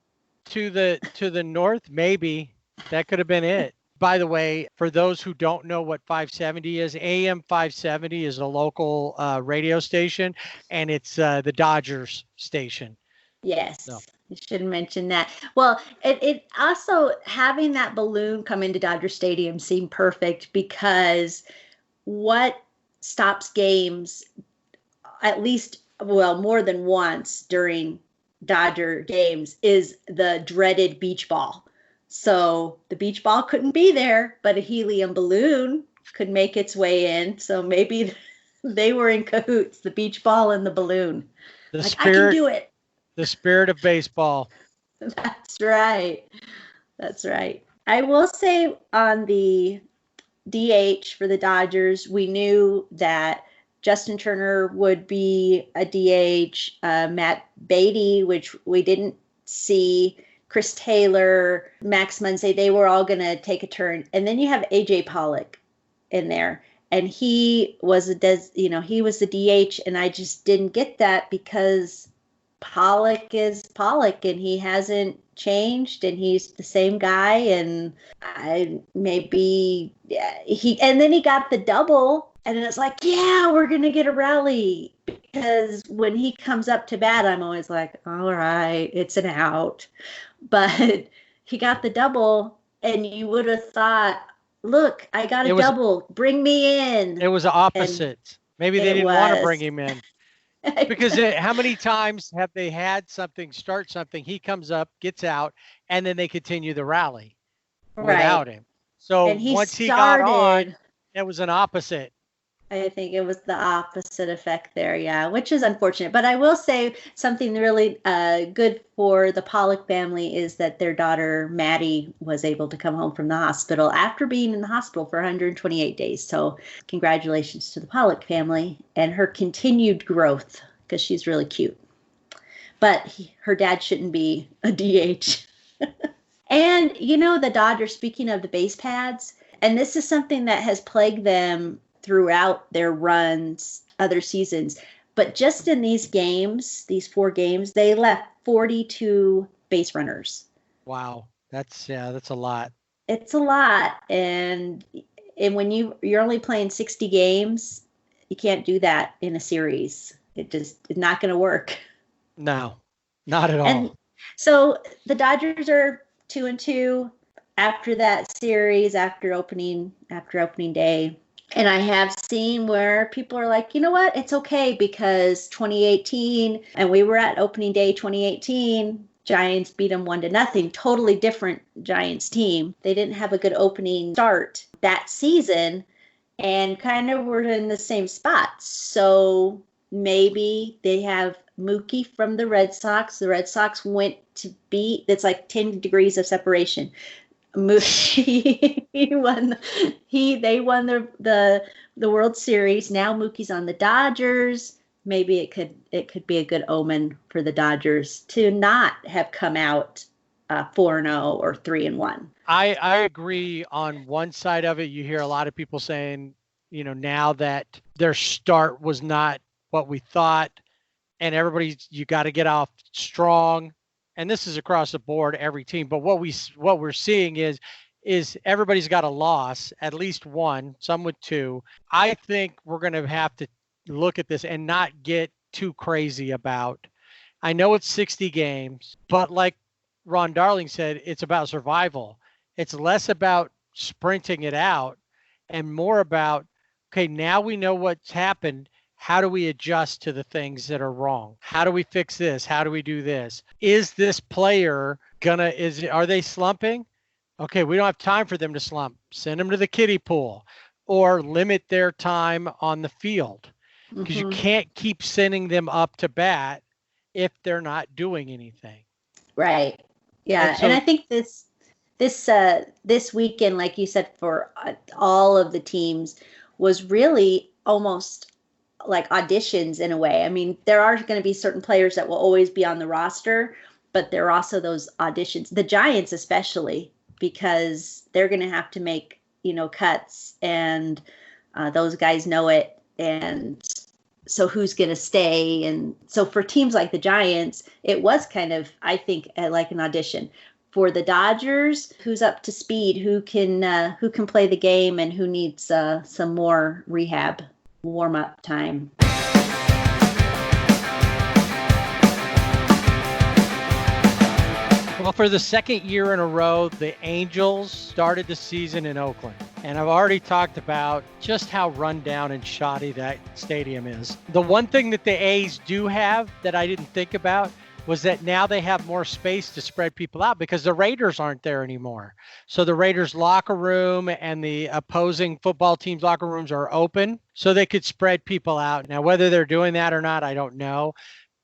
To the north, maybe that could have been it. By the way, for those who don't know what 570 is, AM 570 is a local radio station, and it's the Dodgers station. Yes. So. You should mention that. Well, it also, having that balloon come into Dodger Stadium seemed perfect, because what stops games, at least, more than once during Dodger games, is the dreaded beach ball. So the beach ball couldn't be there, but a helium balloon could make its way in. So maybe they were in cahoots, the beach ball and the balloon. I can do it. The spirit of baseball. That's right. That's right. I will say, on the DH for the Dodgers, we knew that Justin Turner would be a DH, Matt Beatty, which we didn't see, Chris Taylor, Max Muncy, they were all going to take a turn. And then you have AJ Pollock in there. And he was he was the DH, and I just didn't get that, because Pollock is Pollock, and he hasn't changed, and he's the same guy. And and then he got the double, and it's like, yeah, we're gonna get a rally, because when he comes up to bat, I'm always like, all right, it's an out. But he got the double, and you would have thought, look, I got a double, bring me in. It was opposite. Maybe they didn't want to bring him in. Because how many times have they had start something, he comes up, gets out, and then they continue the rally without him. So once he got on, it was an opposite. I think it was the opposite effect there, yeah, which is unfortunate. But I will say something really good for the Pollock family is that their daughter, Maddie, was able to come home from the hospital after being in the hospital for 128 days. So congratulations to the Pollock family and her continued growth, because she's really cute. But her dad shouldn't be a DH. And, the Dodgers, speaking of the base pads, and this is something that has plagued them throughout their runs, other seasons, but just in these games, these 4 games, they left 42 base runners. Wow. That's a lot. It's a lot. And when you're only playing 60 games, you can't do that in a series. It's not going to work. No, not at all. And so the Dodgers are 2-2 after that series, after opening day. And I have seen where people are like, you know what? It's okay because 2018, and we were at opening day 2018, Giants beat them 1-0. Totally different Giants team. They didn't have a good opening start that season and kind of were in the same spot. So maybe they have Mookie from the Red Sox. The Red Sox went to beat, it's like 10 degrees of separation. Mookie, they won the World Series. Now Mookie's on the Dodgers. Maybe it could be a good omen for the Dodgers to not have come out 4-0 or 3-1. I agree on one side of it. You hear a lot of people saying, now that their start was not what we thought, and you got to get off strong. And this is across the board, every team. But what we're seeing is everybody's got a loss, at least one, some with 2. I think we're going to have to look at this and not get too crazy about. I know it's 60 games, but like Ron Darling said, it's about survival. It's less about sprinting it out and more about, okay, now we know what's happened. How do we adjust to the things that are wrong? How do we fix this? How do we do this? Is this player are they slumping? Okay, we don't have time for them to slump. Send them to the kiddie pool or limit their time on the field because you can't keep sending them up to bat if they're not doing anything. Right. Yeah. And I think this weekend, like you said, for all of the teams was really almost like auditions in a way. I mean, there are going to be certain players that will always be on the roster, but there are also those auditions, the Giants especially, because they're going to have to make, cuts, and those guys know it. And so who's going to stay? And so for teams like the Giants, it was kind of, I think, like an audition. For the Dodgers, who's up to speed, who can play the game, and who needs some more rehab warm-up time. Well, for the second year in a row, the Angels started the season in Oakland. And I've already talked about just how run down and shoddy that stadium is. The one thing that the A's do have that I didn't think about was that now they have more space to spread people out because the Raiders aren't there anymore. So the Raiders locker room and the opposing football team's locker rooms are open so they could spread people out. Now, whether they're doing that or not, I don't know.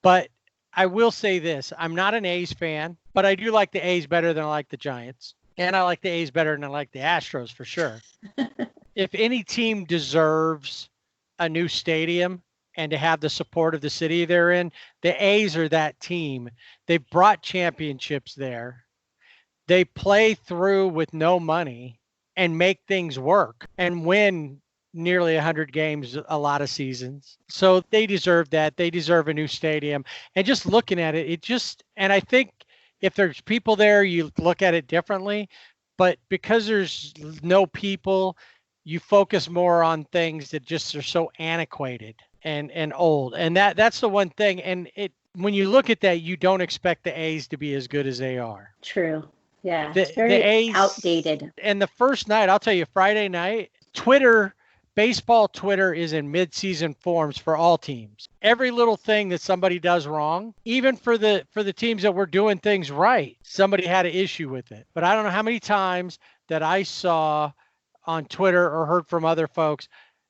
But I will say this, I'm not an A's fan, but I do like the A's better than I like the Giants. And I like the A's better than I like the Astros for sure. If any team deserves a new stadium and to have the support of the city they're in, the A's are that team. They've brought championships there. They play through with no money and make things work and win nearly 100 games a lot of seasons. So they deserve that. They deserve a new stadium. And just looking at it, and I think if there's people there, you look at it differently. But because there's no people, you focus more on things that just are so antiquated and old. And that's the one thing. And when you look at that, you don't expect the A's to be as good as they are. True. Yeah. It's very A's, outdated. And the first night, I'll tell you, Friday night, baseball Twitter is in mid-season forms for all teams. Every little thing that somebody does wrong, even for the teams that were doing things right, somebody had an issue with it. But I don't know how many times that I saw on Twitter or heard from other folks,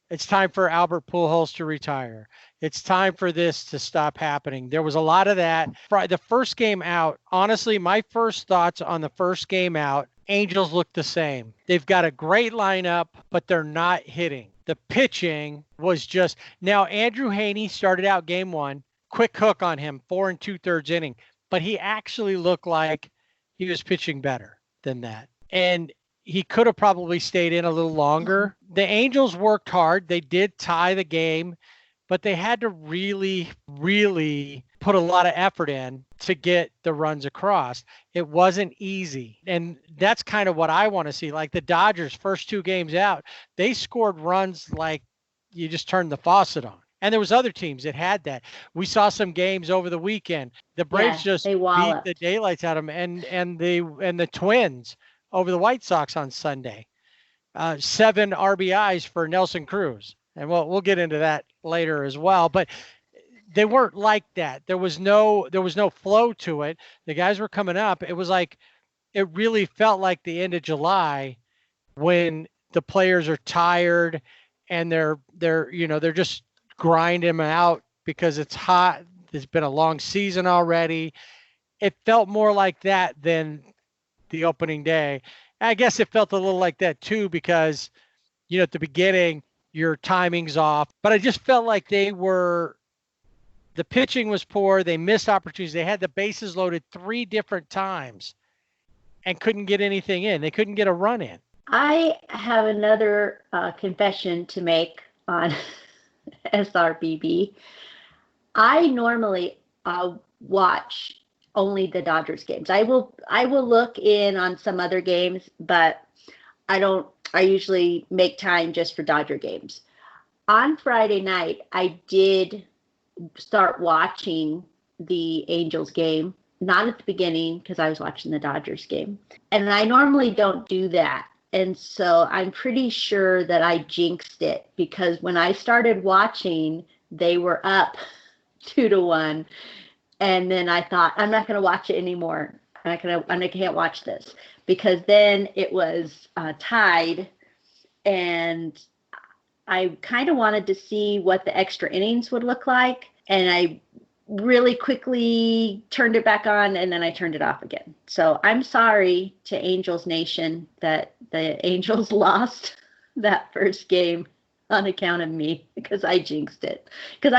it's time for Albert Pujols to retire. It's time for this to stop happening. There was a lot of that. The first game out, honestly, my first thoughts on the first game out, Angels look the same. They've got a great lineup, but they're not hitting. The pitching was just, now Andrew Heaney started out game 1, quick hook on him, 4 2/3 inning, but he actually looked like he was pitching better. than that. And he could have probably stayed in a little longer. The Angels worked hard. They did tie the game, but they had to really, really put a lot of effort in to get the runs across. It wasn't easy. And that's kind of what I want to see. Like the Dodgers first 2 games out, they scored runs like you just turned the faucet on. And there was other teams that had that. We saw some games over the weekend. The Braves just beat the daylights out of them, and the Twins over the White Sox on Sunday. 7 RBIs for Nelson Cruz. And we'll get into that later as well. But they weren't like that. There was no flow to it. The guys were coming up. It was like, it really felt like the end of July when the players are tired and they're just grinding them out because it's hot. There's been a long season already. It felt more like that than the opening day. I guess it felt a little like that too, because, at the beginning, your timing's off, but I just felt like the pitching was poor. They missed opportunities. They had the bases loaded 3 different times and couldn't get anything in. They couldn't get a run in. I have another confession to make on SRBB. I normally watch only the Dodgers games. I will look in on some other games, but I usually make time just for Dodger games. On Friday night, I did start watching the Angels game, not at the beginning because I was watching the Dodgers game. And I normally don't do that. And so I'm pretty sure that I jinxed it, because when I started watching, they were up 2-1. And then I thought, I'm not going to watch it anymore. I can't watch this, because then it was tied, and I kind of wanted to see what the extra innings would look like. And I really quickly turned it back on, and then I turned it off again. So I'm sorry to Angels Nation that the Angels lost that first game on account of me, because I jinxed it. Because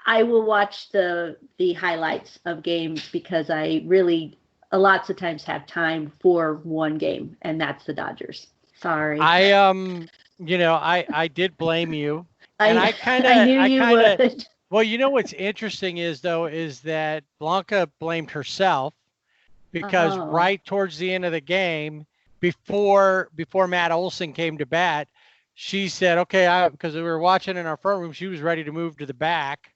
I will watch the highlights of games, because I really lots of times have time for one game, and that's the Dodgers. Sorry. I did blame you. And I knew you would. Well, what's interesting is that Blanca blamed herself, because right towards the end of the game, before Matt Olson came to bat, she said, okay, because we were watching in our front room, she was ready to move to the back.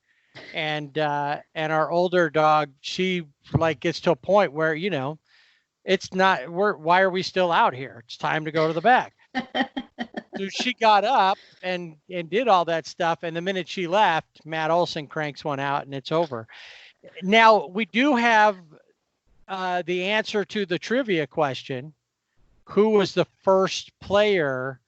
And our older dog, she gets to a point where, it's not, why are we still out here? It's time to go to the back. So she got up and did all that stuff. And the minute she left, Matt Olson cranks one out and it's over. Now, we do have the answer to the trivia question. Who was the first player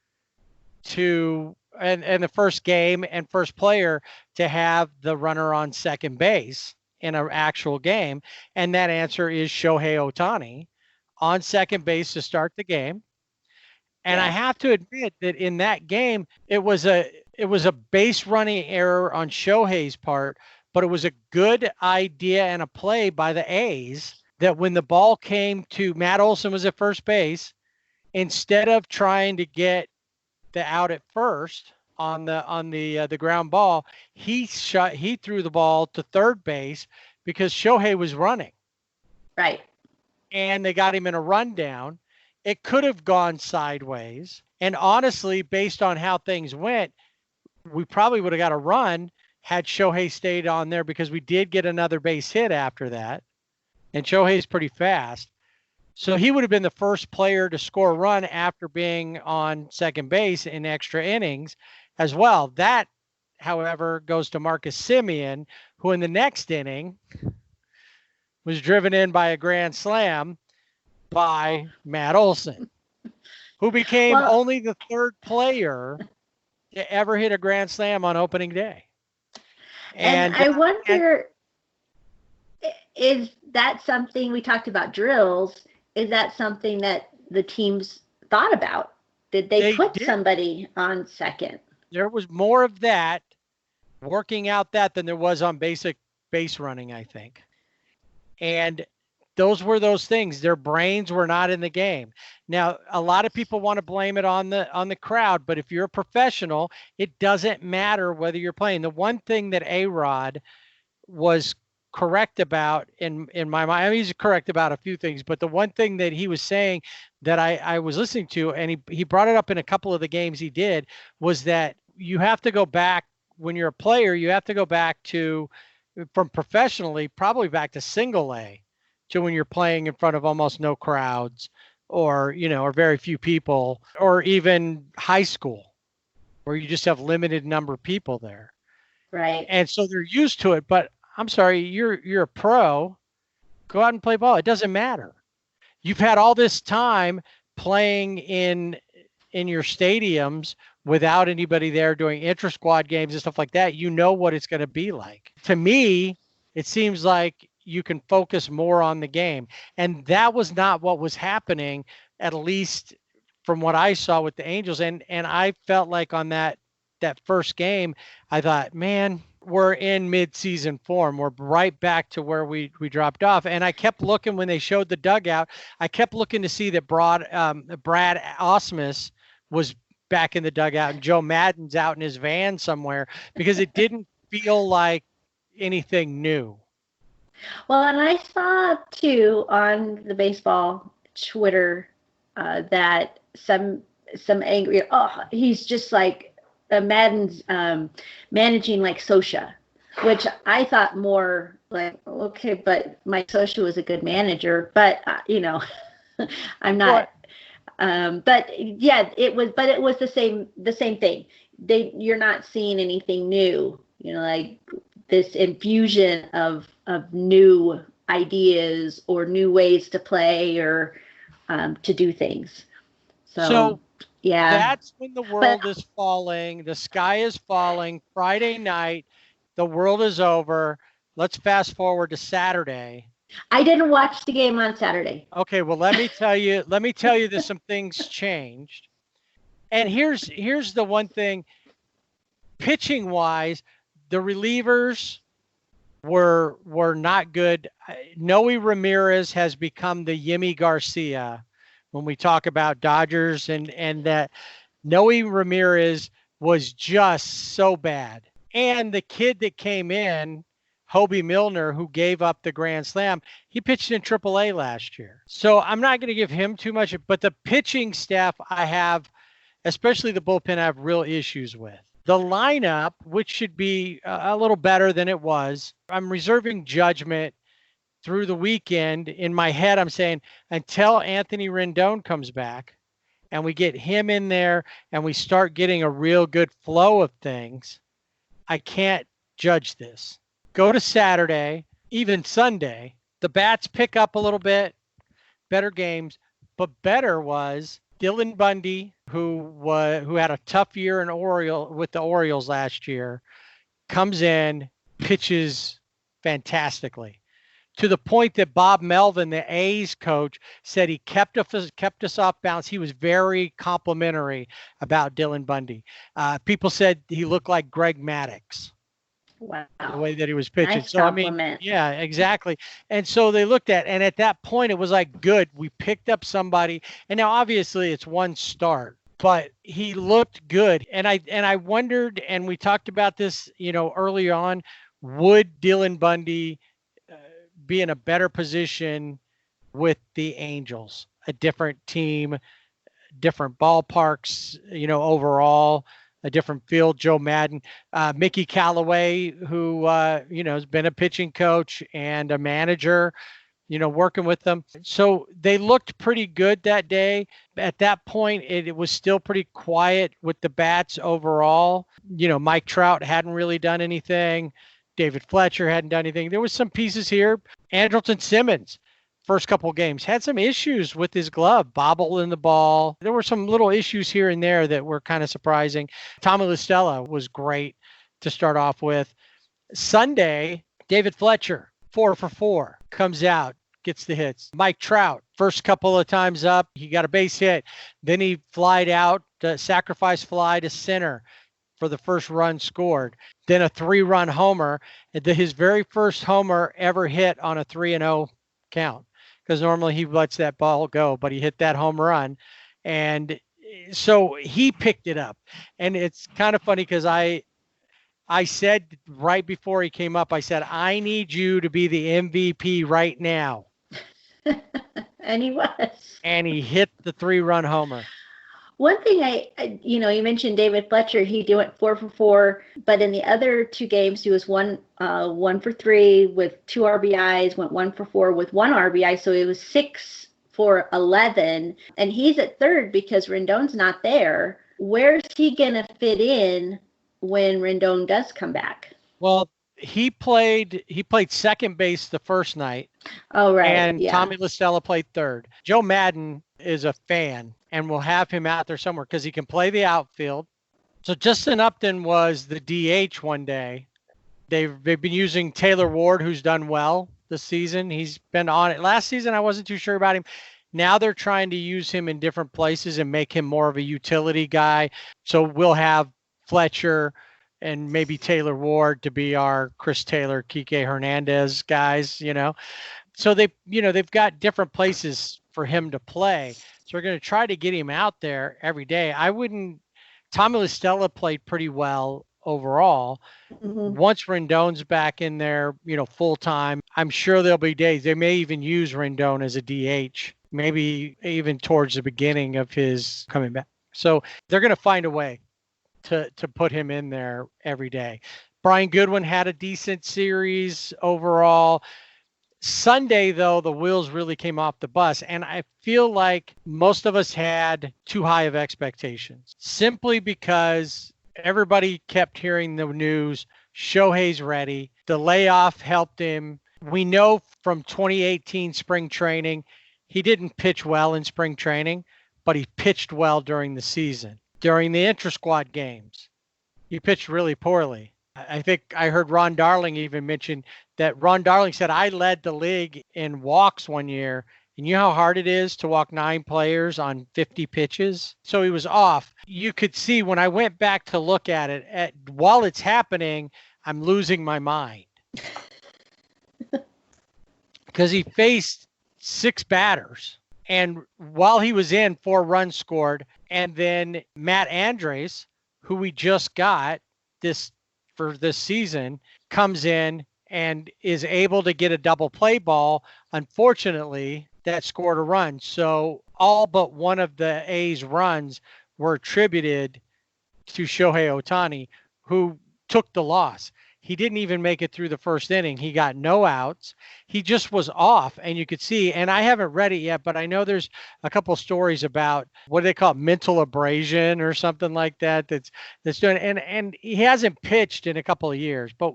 and the first game and first player to have the runner on second base in an actual game? And that answer is Shohei Ohtani on second base to start the game. And I have to admit that in that game, it was a base running error on Shohei's part, but it was a good idea and a play by the A's that when the ball came to Matt Olson was at first base, instead of trying to get the out at first on the ground ball, he threw the ball to third base because Shohei was running. Right. And they got him in a rundown. It could have gone sideways. And honestly, based on how things went, we probably would have got a run had Shohei stayed on there, because we did get another base hit after that. And Shohei's pretty fast. So he would have been the first player to score a run after being on second base in extra innings as well. That, however, goes to Marcus Semien, who in the next inning was driven in by a grand slam by Matt Olson, who became only the third player to ever hit a grand slam on opening day. And I wonder, is that something, we talked about drills, is that something that the teams thought about? Did they put somebody on second? There was more of that, working out that, than there was on basic base running, I think. And those were those things. Their brains were not in the game. Now, a lot of people want to blame it on the crowd, but if you're a professional, it doesn't matter whether you're playing. The one thing that A-Rod was correct about in my mind, I mean, he's correct about a few things, but the one thing that he was saying that I was listening to, and he brought it up in a couple of the games he did, was that you have to go back when you're a player, you have to go back to, from professionally, probably back to single A, to when you're playing in front of almost no crowds, or, or very few people, or even high school where you just have limited number of people there. Right. And so they're used to it, but I'm sorry, you're a pro, go out and play ball. It doesn't matter. You've had all this time playing in your stadiums without anybody there doing intra-squad games and stuff like that. You know what it's going to be like. To me, it seems like you can focus more on the game. And that was not what was happening, at least from what I saw with the Angels. And I felt like on that first game, I thought, man, we're in mid-season form. We're right back to where we dropped off. And I kept looking when they showed the dugout. I kept looking to see that Brad Ausmus was back in the dugout and Joe Maddon's out in his van somewhere, because it didn't feel like anything new. Well, and I saw too on the baseball Twitter that some angry, he's just like Madden's managing like Scioscia, which I thought more like, okay, but Mike Scioscia was a good manager, but I'm not. But yeah, it was the same thing. You're not seeing anything new, like this infusion of new ideas or new ways to play or to do things. So yeah, that's when the world is falling. The sky is falling. Friday night, the world is over. Let's fast forward to Saturday. I didn't watch the game on Saturday. Okay, well, let me tell you that some things changed. And here's the one thing, pitching wise, the relievers were not good. Noe Ramirez has become the Yimi Garcia when we talk about Dodgers, and that Noe Ramirez was just so bad. And the kid that came in, Hobie Milner, who gave up the grand slam, he pitched in AAA last year. So I'm not going to give him too much, but the pitching staff I have, especially the bullpen, I have real issues with. The lineup, which should be a little better than it was, I'm reserving judgment through the weekend. In my head, I'm saying until Anthony Rendon comes back and we get him in there and we start getting a real good flow of things, I can't judge this. Go to Saturday, even Sunday, the bats pick up a little bit, better games, but better was Dylan Bundy, who had a tough year with the Orioles last year, comes in, pitches fantastically, to the point that Bob Melvin, the A's coach, said he kept us off balance. He was very complimentary about Dylan Bundy. People said he looked like Greg Maddux. Wow. The way that he was pitching. Nice so compliment. I mean, yeah, exactly. And so they looked and at that point it was like, good, we picked up somebody. And now obviously it's one start, but he looked good. And I wondered, and we talked about this, early on, would Dylan Bundy be in a better position with the Angels, a different team, different ballparks, overall, a different field. Joe Maddon, Mickey Callaway, who, has been a pitching coach and a manager, working with them. So they looked pretty good that day. At that point, it was still pretty quiet with the bats overall. Mike Trout hadn't really done anything. David Fletcher hadn't done anything. There was some pieces here. Andrelton Simmons, first couple of games, had some issues with his glove, bobbling the ball. There were some little issues here and there that were kind of surprising. Tommy La Stella was great to start off with. Sunday, David Fletcher, 4 for 4, comes out, gets the hits. Mike Trout, first couple of times up, he got a base hit. Then he flied out, sacrifice fly to center for the first run scored. Then a 3-run homer, his very first homer ever hit on a 3-0 count. because normally he lets that ball go, but he hit that home run. And so he picked it up. And it's kind of funny because I said right before he came up, I said, I need you to be the MVP right now. And he was. And he hit the 3-run homer. One thing you mentioned David Fletcher, he went 4 for 4, but in the other 2 games, he was 1 for 3 with 2 RBIs, went 1 for 4 with 1 RBI. So it was 6 for 11, and he's at third because Rendon's not there. Where's he going to fit in when Rendon does come back? Well, he played second base the first night. Oh, right. And yeah. Tommy La Stella played third. Joe Madden is a fan and will have him out there somewhere because he can play the outfield. So Justin Upton was the DH one day. They've been using Taylor Ward, who's done well this season. He's been on it. Last season, I wasn't too sure about him. Now they're trying to use him in different places and make him more of a utility guy. So we'll have Fletcher and maybe Taylor Ward to be our Chris Taylor, Kike Hernandez guys, So they've got different places for him to play. So we're going to try to get him out there every day. Tommy La Stella played pretty well overall. Mm-hmm. Once Rendon's back in there, full time, I'm sure there'll be days. They may even use Rendon as a DH, maybe even towards the beginning of his coming back. So they're going to find a way to put him in there every day. Brian Goodwin had a decent series overall. Sunday, though, the wheels really came off the bus, and I feel like most of us had too high of expectations, simply because everybody kept hearing the news, Shohei's ready. The layoff helped him. We know from 2018 spring training, he didn't pitch well in spring training, but he pitched well during the season. During the intra-squad games, he pitched really poorly. I think I heard Ron Darling even mention that Ron Darling said, I led the league in walks one year. And you know how hard it is to walk 9 players on 50 pitches? So he was off. You could see when I went back to look at it, while it's happening, I'm losing my mind. Because he faced 6 batters. And while he was in, 4 runs scored. And then Matt Andres, who we just got for this season, comes in and is able to get a double play ball. Unfortunately, that scored a run. So all but one of the A's runs were attributed to Shohei Ohtani, who took the loss. He didn't even make it through the first inning. He got no outs. He just was off, and you could see, and I haven't read it yet, but I know there's a couple stories about what do they call it, mental abrasion or something like that that's doing, and he hasn't pitched in a couple of years, but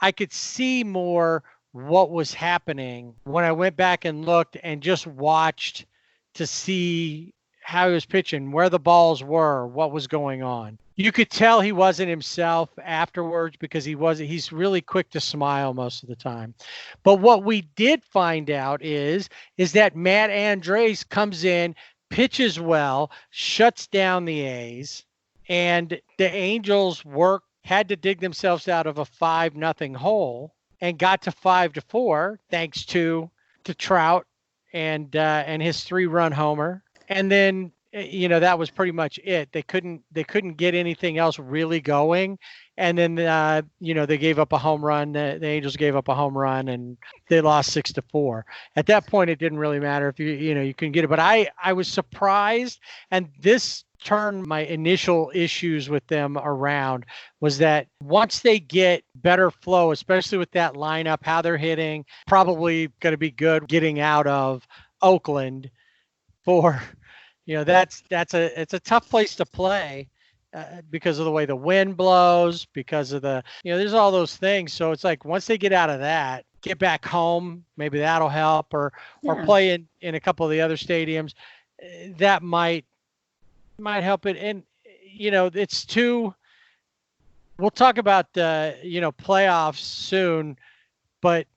I could see more what was happening when I went back and looked and just watched to see how he was pitching, where the balls were, what was going on. You could tell he wasn't himself afterwards because he's really quick to smile most of the time. But what we did find out is that Matt Andres comes in, pitches well, shuts down the A's, and the Angels had to dig themselves out of a 5-0 hole and got to 5-4 thanks to Trout and his 3-run homer. And then that was pretty much it. They couldn't get anything else really going. And then they gave up a home run. The Angels gave up a home run and they lost 6-4. At that point, it didn't really matter if you couldn't get it. But I was surprised, and this turned my initial issues with them around, was that once they get better flow, especially with that lineup, how they're hitting, probably going to be good getting out of Oakland for, it's a tough place to play because of the way the wind blows, because of there's all those things. So it's like once they get out of that, get back home, maybe that'll help, or play in a couple of the other stadiums, that might help it. And it's we'll talk about playoffs soon, but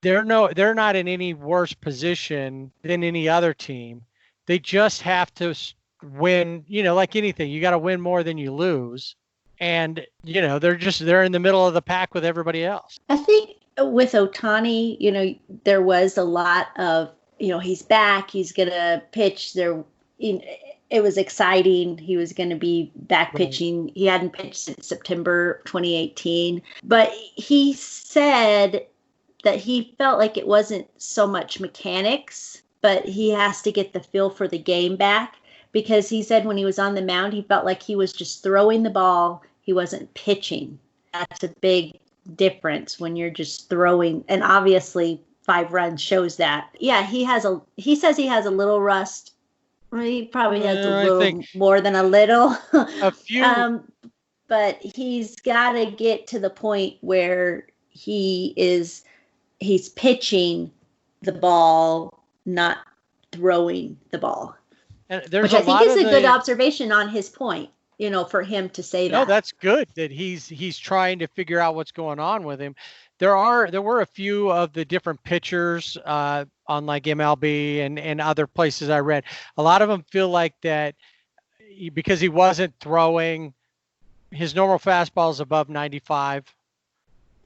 they're not in any worse position than any other team. They just have to win, like anything, you got to win more than you lose. And, they're in the middle of the pack with everybody else. I think with Ohtani, there was a lot of he's back. He's going to pitch. It was exciting. He was going to be back pitching. He hadn't pitched since September 2018. But he said that he felt like it wasn't so much mechanics, but he has to get the feel for the game back, because he said when he was on the mound, he felt like he was just throwing the ball. He wasn't pitching. That's a big difference when you're just throwing. And obviously 5 runs shows that. Yeah, he says he has a little rust. He probably has a little more than a little. A few. But he's got to get to the point where he's pitching the ball, not throwing the ball. And which I think is a good observation on his point, for him to say that. No, that's good that he's trying to figure out what's going on with him. There were a few of the different pitchers on like MLB and other places I read. A lot of them feel like that because he wasn't throwing, his normal fastball is above 95.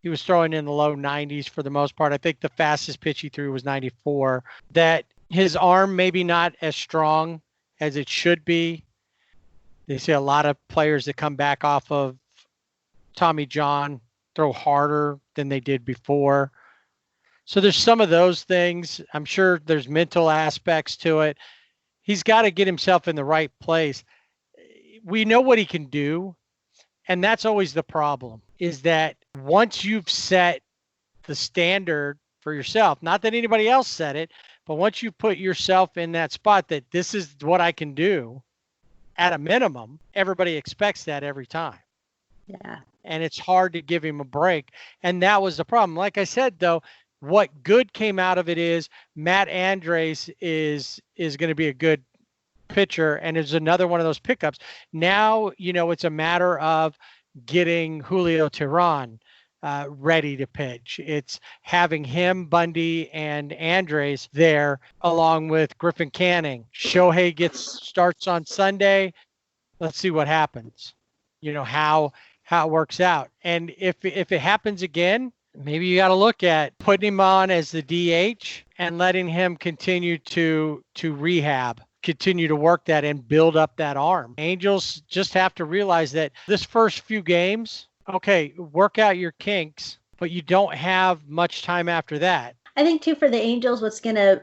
He was throwing in the low 90s for the most part. I think the fastest pitch he threw was 94. That his arm maybe not as strong as it should be. They say a lot of players that come back off of Tommy John throw harder than they did before. So there's some of those things. I'm sure there's mental aspects to it. He's got to get himself in the right place. We know what he can do. And that's always the problem, is that once you've set the standard for yourself, not that anybody else set it, but once you put yourself in that spot that this is what I can do at a minimum, everybody expects that every time. Yeah. And it's hard to give him a break. And that was the problem. Like I said, though, what good came out of it is Matt Andres is going to be a good pitcher and is another one of those pickups. Now, it's a matter of getting Julio Teheran ready to pitch. It's having him, Bundy, and Andres there along with Griffin Canning. Shohei starts on Sunday. Let's see what happens. How it works out. And if it happens again, maybe you got to look at putting him on as the DH and letting him continue to rehab, continue to work that and build up that arm. Angels just have to realize that this first few games, okay, work out your kinks, but you don't have much time after that. I think too, for the Angels, what's going to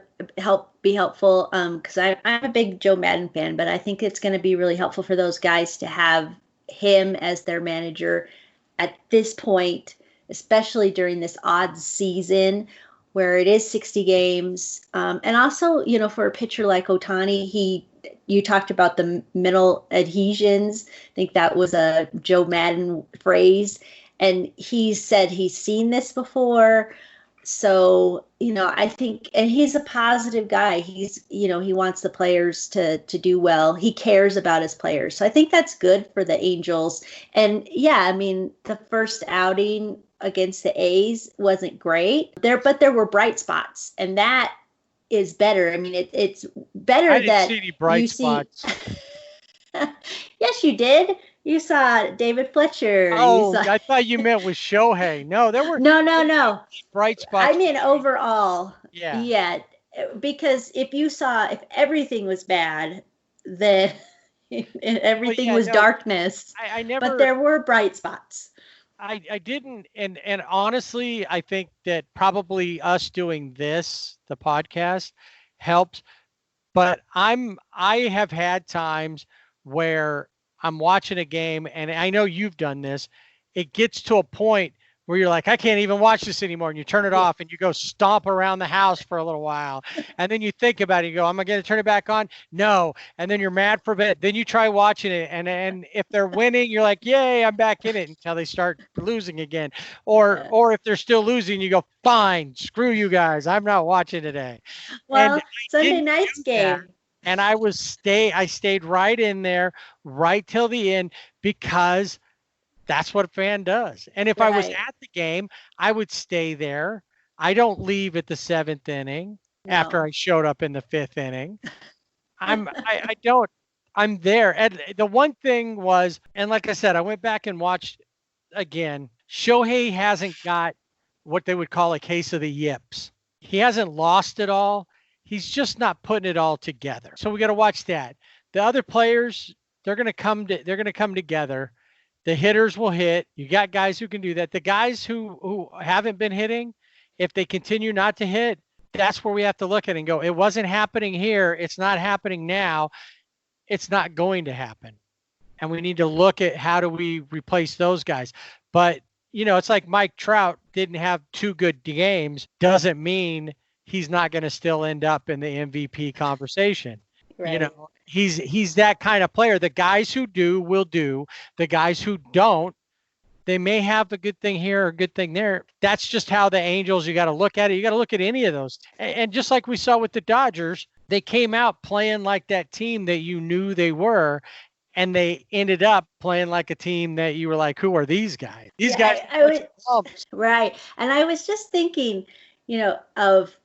be helpful, because I'm a big Joe Madden fan, but I think it's going to be really helpful for those guys to have him as their manager at this point, especially during this odd season where it is 60 games. And also, for a pitcher like Ohtani, you talked about the mental adhesions. I think that was a Joe Madden phrase. And he said he's seen this before. So, I think, and he's a positive guy. He's, he wants the players to do well. He cares about his players. So I think that's good for the Angels. And yeah, the first outing against the A's wasn't great but there were bright spots, and that is better. It's better I didn't that see any bright spots. Yes, you did. You saw David Fletcher. Oh, I thought you meant with Shohei. No, there were no bright spots. Overall. Yeah. Because if everything was bad, then everything was darkness. But there were bright spots. I didn't, and honestly, I think that probably us doing this, the podcast, helps. But I have had times where I'm watching a game, and I know you've done this. It gets to a point where you're like, I can't even watch this anymore. And you turn it off and you go stomp around the house for a little while. And then you think about it. You go, am I going to turn it back on? No. And then you're mad for a bit. Then you try watching it. And if they're winning, you're like, yay, I'm back in it, until they start losing again. Or if they're still losing, you go, fine, screw you guys. I'm not watching today. Well, Sunday night's game. And I stayed right in there right till the end, because that's what a fan does. And if I was at the game, I would stay there. I don't leave at the 7th inning after I showed up in the 5th inning. I'm there. And the one thing was, and like I said, I went back and watched again. Shohei hasn't got what they would call a case of the yips. He hasn't lost it all. he's just not putting it all together. So we got to watch that. The other players, they're going to come together. The hitters will hit. You got guys who can do that. The guys who haven't been hitting, if they continue not to hit, that's where we have to look at it and go, it wasn't happening here. It's not happening now. It's not going to happen. And we need to look at how do we replace those guys. But, it's like Mike Trout didn't have 2 good games. Doesn't mean he's not going to still end up in the MVP conversation. Right. He's that kind of player. The guys who do will do. The guys who don't, they may have a good thing here or a good thing there. That's just how the Angels, you got to look at it. You got to look at any of those. And just like we saw with the Dodgers, they came out playing like that team that you knew they were, and they ended up playing like a team that you were like, who are these guys? These guys. Right. And I was just thinking, of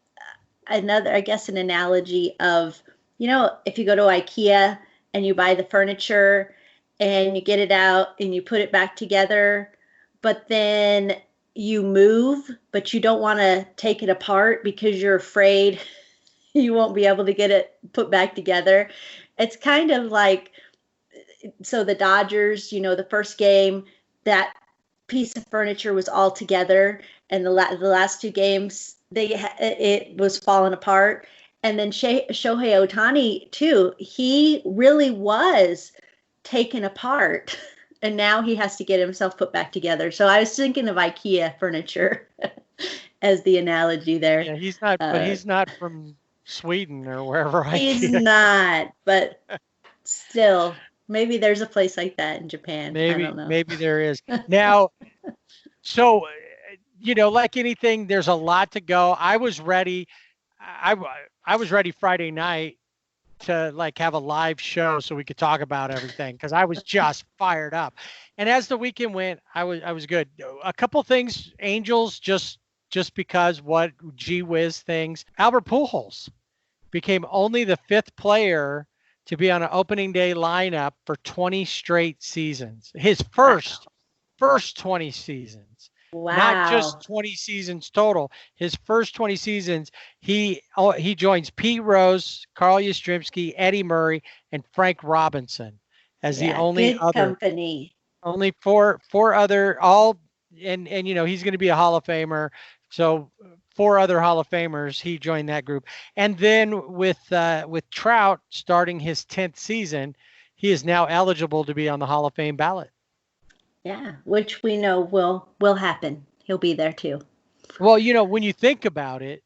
another, I guess, an analogy of, if you go to IKEA and you buy the furniture and you get it out and you put it back together, but then you move, but you don't want to take it apart because you're afraid you won't be able to get it put back together. It's kind of like, so the Dodgers, the first game, that piece of furniture was all together, and the last 2 games, it was falling apart. And then Shohei Ohtani, too, he really was taken apart, and now he has to get himself put back together. So I was thinking of IKEA furniture as the analogy there. Yeah, he's not, but he's not from Sweden or wherever. He's not, but still, maybe there's a place like that in Japan. I don't know. Maybe there is. Now, so, like anything, there's a lot to go. I was ready. I was ready Friday night to have a live show so we could talk about everything, because I was just fired up. And as the weekend went, I was good. A couple things, Angels, just because what gee whiz things. Albert Pujols became only the 5th player to be on an opening day lineup for 20 straight seasons. His first 20 seasons. Wow. Not just 20 seasons total. His first 20 seasons, he joins Pete Rose, Carl Yastrzemski, Eddie Murray, and Frank Robinson as the only other company. Only four other, all, and he's going to be a Hall of Famer. So 4 other Hall of Famers, he joined that group. And then with Trout starting his 10th season, he is now eligible to be on the Hall of Fame ballot. Yeah, which we know will happen. He'll be there too. Well, when you think about it,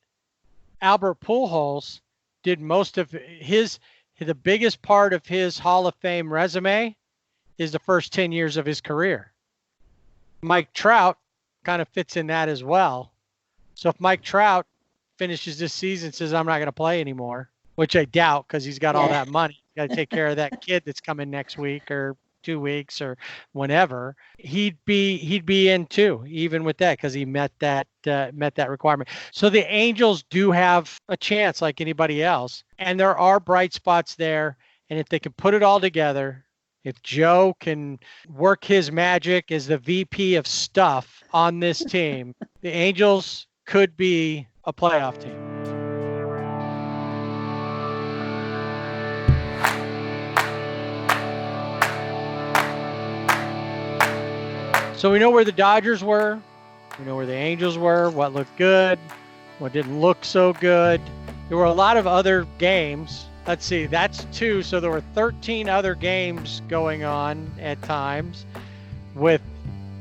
Albert Pujols did most of the biggest part of his Hall of Fame resume is the first 10 years of his career. Mike Trout kind of fits in that as well. So if Mike Trout finishes this season and says, I'm not going to play anymore, which I doubt because he's got all that money. He's got to take care of that kid that's coming next week or 2 weeks or whenever, he'd be in too, even with that, because he met that requirement. So the Angels do have a chance like anybody else, and there are bright spots there. And if they can put it all together, if Joe can work his magic as the VP of stuff on this team, the Angels could be a playoff team. So we know where the Dodgers were. We know where the Angels were, what looked good, what didn't look so good. There were a lot of other games. Let's see, that's 2. So there were 13 other games going on at times with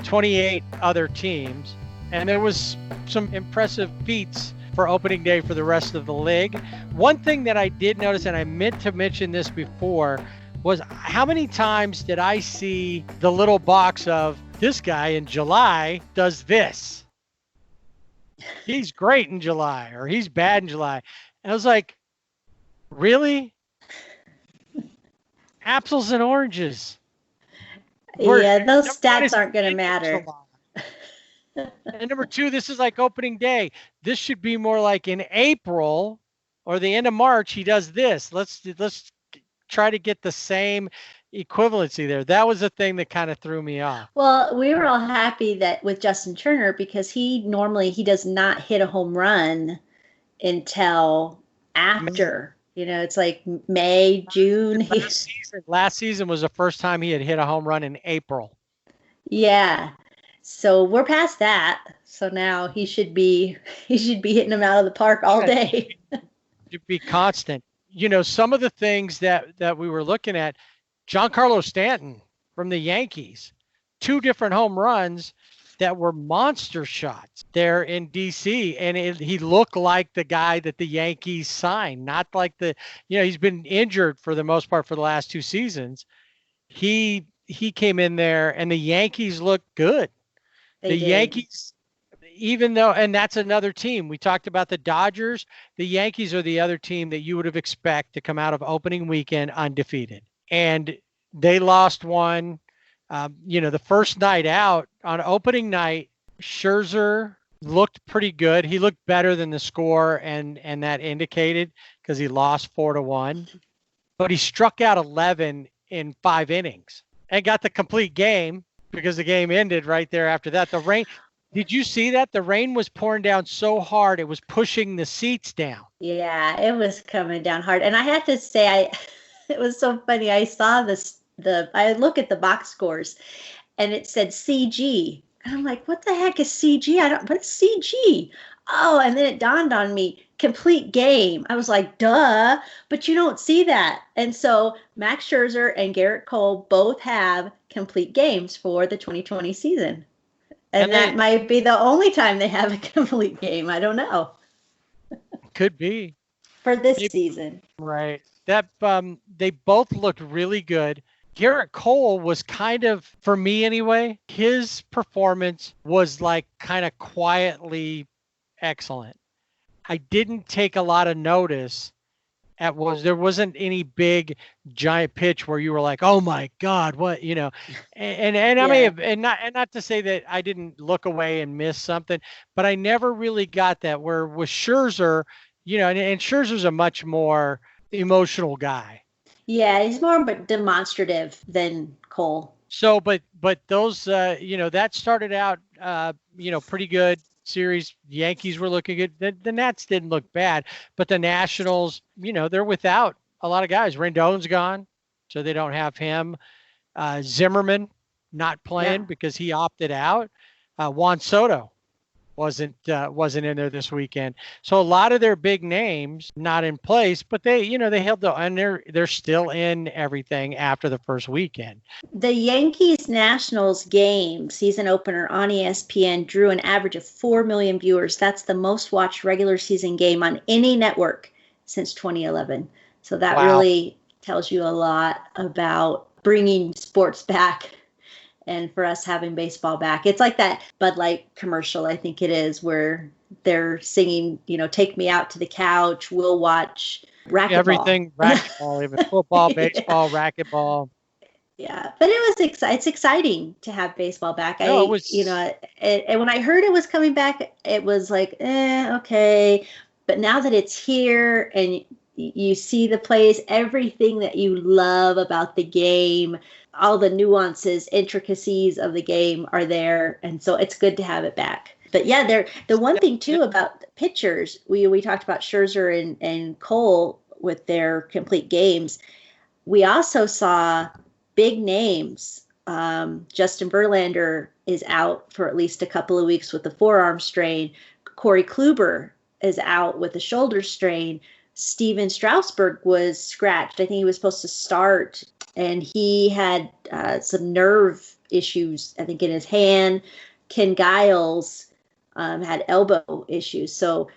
28 other teams. And there was some impressive feats for opening day for the rest of the league. One thing that I did notice, and I meant to mention this before, was how many times did I see the little box of this guy in July does this? He's great in July, or he's bad in July. And I was like, really? Apples and oranges. Yeah, those stats aren't going to matter. And number 2, this is like opening day. This should be more like in April or the end of March, he does this. Let's try to get the same equivalency there. That was the thing that kind of threw me off. Well, we were all happy that with Justin Turner, because he does not hit a home run until after. It's like May, June. Last season was the first time he had hit a home run in April. Yeah. So we're past that. So now he should be hitting them out of the park all day. To be constant. Some of the things that we were looking at, Giancarlo Stanton from the Yankees, 2 different home runs that were monster shots there in DC. And he looked like the guy that the Yankees signed, not like he's been injured for the most part for the last 2 seasons. He came in there and the Yankees looked good. The Yankees, even though, and that's another team. We talked about the Dodgers. The Yankees are the other team that you would have expected to come out of opening weekend undefeated. And they lost one. The first night out on opening night, Scherzer looked pretty good. He looked better than the score and that indicated, because he lost 4-1, but he struck out 11 in 5 innings and got the complete game because the game ended right there after that. The rain, did you see that? The rain was pouring down so hard, it was pushing the seats down. Yeah, it was coming down hard. And I have to say, it was so funny. I saw I look at the box scores and it said CG. And I'm like, what the heck is CG? What's CG? Oh, and then it dawned on me, complete game. I was like, duh, but you don't see that. And so Max Scherzer and Garrett Cole both have complete games for the 2020 season. And that might be the only time they have a complete game. I don't know. Could be. For this season. Right. They both looked really good. Garrett Cole was kind of, for me anyway, his performance was like kind of quietly excellent. I didn't take a lot of notice there wasn't any big giant pitch where you were like, oh my God, what, and I may have, and not to say that I didn't look away and miss something, but I never really got that, where with Scherzer, and Scherzer's a much more emotional guy. Yeah, he's more demonstrative than Cole. So, but those, that started out, pretty good series. The Yankees were looking good. The Nats didn't look bad, but the Nationals, they're without a lot of guys. Rendon's gone, so they don't have him. Zimmerman not playing because he opted out. Juan Soto wasn't in there this weekend. So a lot of their big names not in place, but they held and they're still in everything after the first weekend. The Yankees Nationals game, season opener on ESPN, drew an average of 4 million viewers. That's the most watched regular season game on any network since 2011. So that really tells you a lot about bringing sports back. And for us having baseball back, it's like that Bud Light commercial, I think it is, where they're singing, take me out to the couch. We'll watch racquetball. Everything racquetball, even football, baseball, racquetball. Yeah, but it's exciting to have baseball back. No, it was, and when I heard it was coming back, it was like, okay. But now that it's here and you see the plays, everything that you love about the game, all the nuances, intricacies of the game are there. And so it's good to have it back. But yeah, the one thing too about pitchers, we talked about Scherzer and Cole with their complete games. We also saw big names. Justin Verlander is out for at least a couple of weeks with the forearm strain. Corey Kluber is out with a shoulder strain. Steven Strasburg was scratched. I think he was supposed to start, and he had some nerve issues, I think, in his hand. Ken Giles had elbow issues. So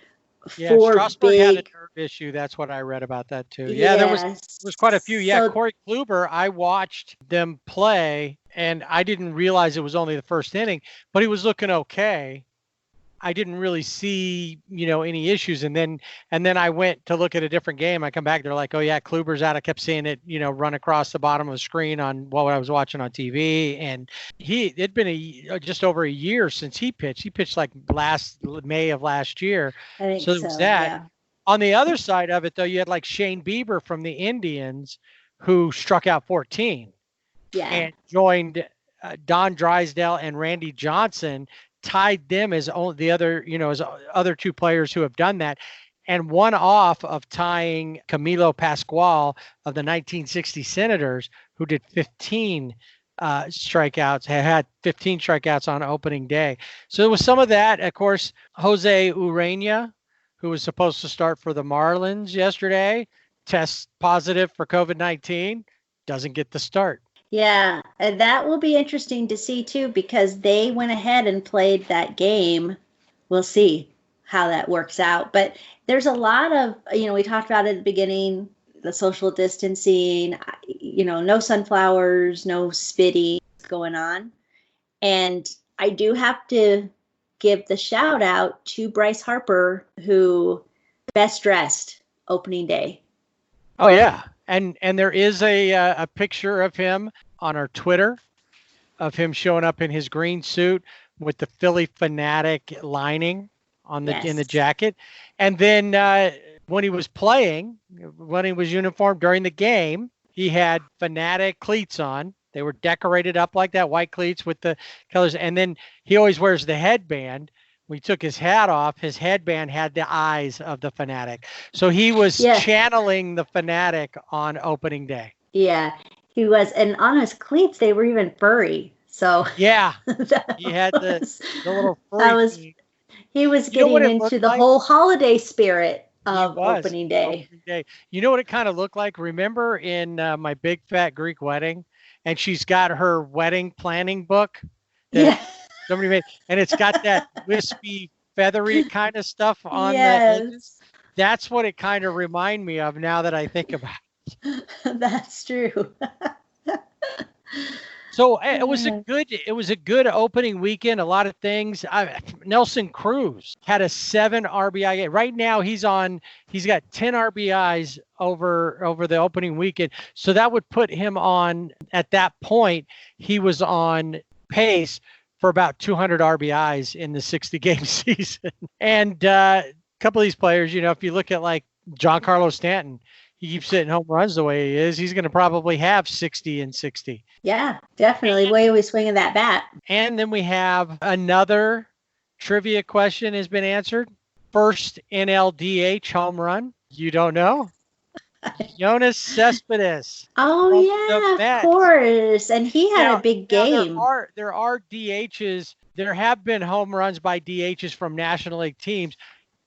Strasburg had a nerve issue. That's what I read about that too. Yeah, there was quite a few. Yeah, so, Corey Kluber, I watched them play, and I didn't realize it was only the first inning, but he was looking okay. I didn't really see, any issues. And then I went to look at a different game. I come back, they're like, oh yeah, Kluber's out. I kept seeing it, run across the bottom of the screen on what I was watching on TV. And it'd been just over a year since he pitched. He pitched like May of last year. I think so. There was that. Yeah. On the other side of it, though, you had like Shane Bieber from the Indians, who struck out 14 and joined Don Drysdale and Randy Johnson, tied them as the other, as other two players who have done that. and one off of tying Camilo Pascual of the 1960 Senators, who did 15 strikeouts, had 15 strikeouts on opening day. So there was some of that. Of course, Jose Urena, who was supposed to start for the Marlins yesterday, tests positive for COVID-19, doesn't get the start. Yeah, and that will be interesting to see too, because they went ahead and played that game. We'll see how that works out. But there's a lot of, we talked about at the beginning, the social distancing, no sunflowers, no spitting going on. And I do have to give the shout out to Bryce Harper, who best dressed opening day. Oh, yeah. And there is a picture of him on our Twitter of him showing up in his green suit with the Philly Fanatic lining on the in the jacket. And then when he was playing, when he was uniformed during the game, he had Fanatic cleats on. They were decorated up like that, white cleats with the colors. And then he always wears the headband. When he took his hat off, his headband had the eyes of the Fanatic. So he was channeling the Fanatic on opening day. Yeah, he was. And on his cleats, they were even furry. So yeah, he had the little furry. He was getting into the whole holiday spirit of opening day. You know what it kind of looked like? Remember in My Big Fat Greek Wedding? And she's got her wedding planning book. Somebody made, and it's got that wispy, feathery kind of stuff on the edges. That's what it kind of reminded me of now that I think about it. That's true. So it was a good opening weekend. A lot of things. Nelson Cruz had a 7 RBI game. Right now he's got 10 RBIs over the opening weekend. So that would put him on, at that point, he was on pace for about 200 RBIs in the 60-game season. And a couple of these players, if you look at like Giancarlo Stanton, he keeps hitting home runs the way he is, he's going to probably have 60 and 60. Yeah, definitely. Way he was swinging that bat. And then we have another trivia question has been answered. First NLDH home run. You don't know? Yoenis Cespedes. Oh, yeah, of course. And he had a big game. There are DHs. There have been home runs by DHs from National League teams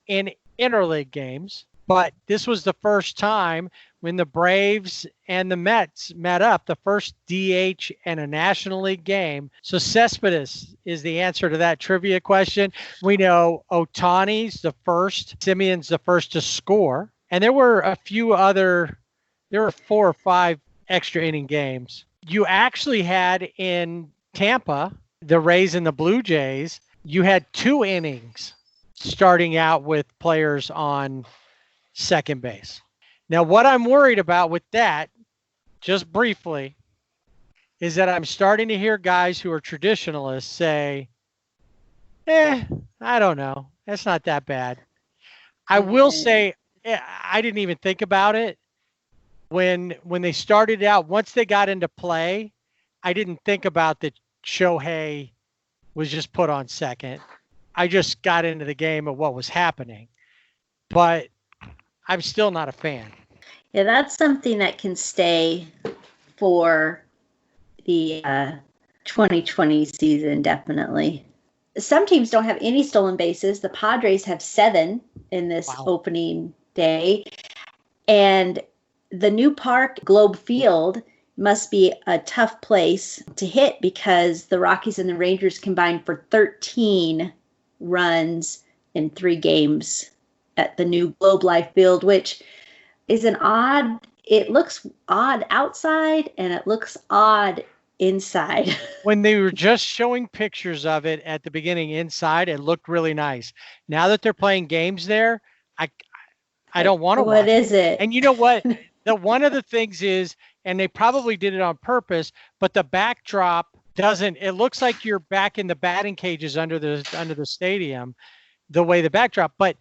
in interleague games. But this was the first time when the Braves and the Mets met up, the first DH in a National League game. So Cespedes is the answer to that trivia question. We know Ohtani's the first, Simeon's the first to score. And there were there were 4 or 5 extra inning games. You actually had in Tampa, the Rays and the Blue Jays, you had 2 innings starting out with players on second base. Now, what I'm worried about with that, just briefly, is that I'm starting to hear guys who are traditionalists say, I don't know. That's not that bad. I will say, I didn't even think about it when they started out. Once they got into play, I didn't think about that Shohei was just put on second. I just got into the game of what was happening. But I'm still not a fan. Yeah, that's something that can stay for the 2020 season, definitely. Some teams don't have any stolen bases. The Padres have 7 in this opening day. And the new park, Globe Field, must be a tough place to hit because the Rockies and the Rangers combined for 13 runs in 3 games at the new Globe Life Field, which is it looks odd outside and it looks odd inside. When they were just showing pictures of it at the beginning inside, it looked really nice. Now that they're playing games there, I don't want to watch. What is it? And you know what? One of the things is, and they probably did it on purpose, but the backdrop doesn't, it looks like you're back in the batting cages under the stadium, the way the backdrop, but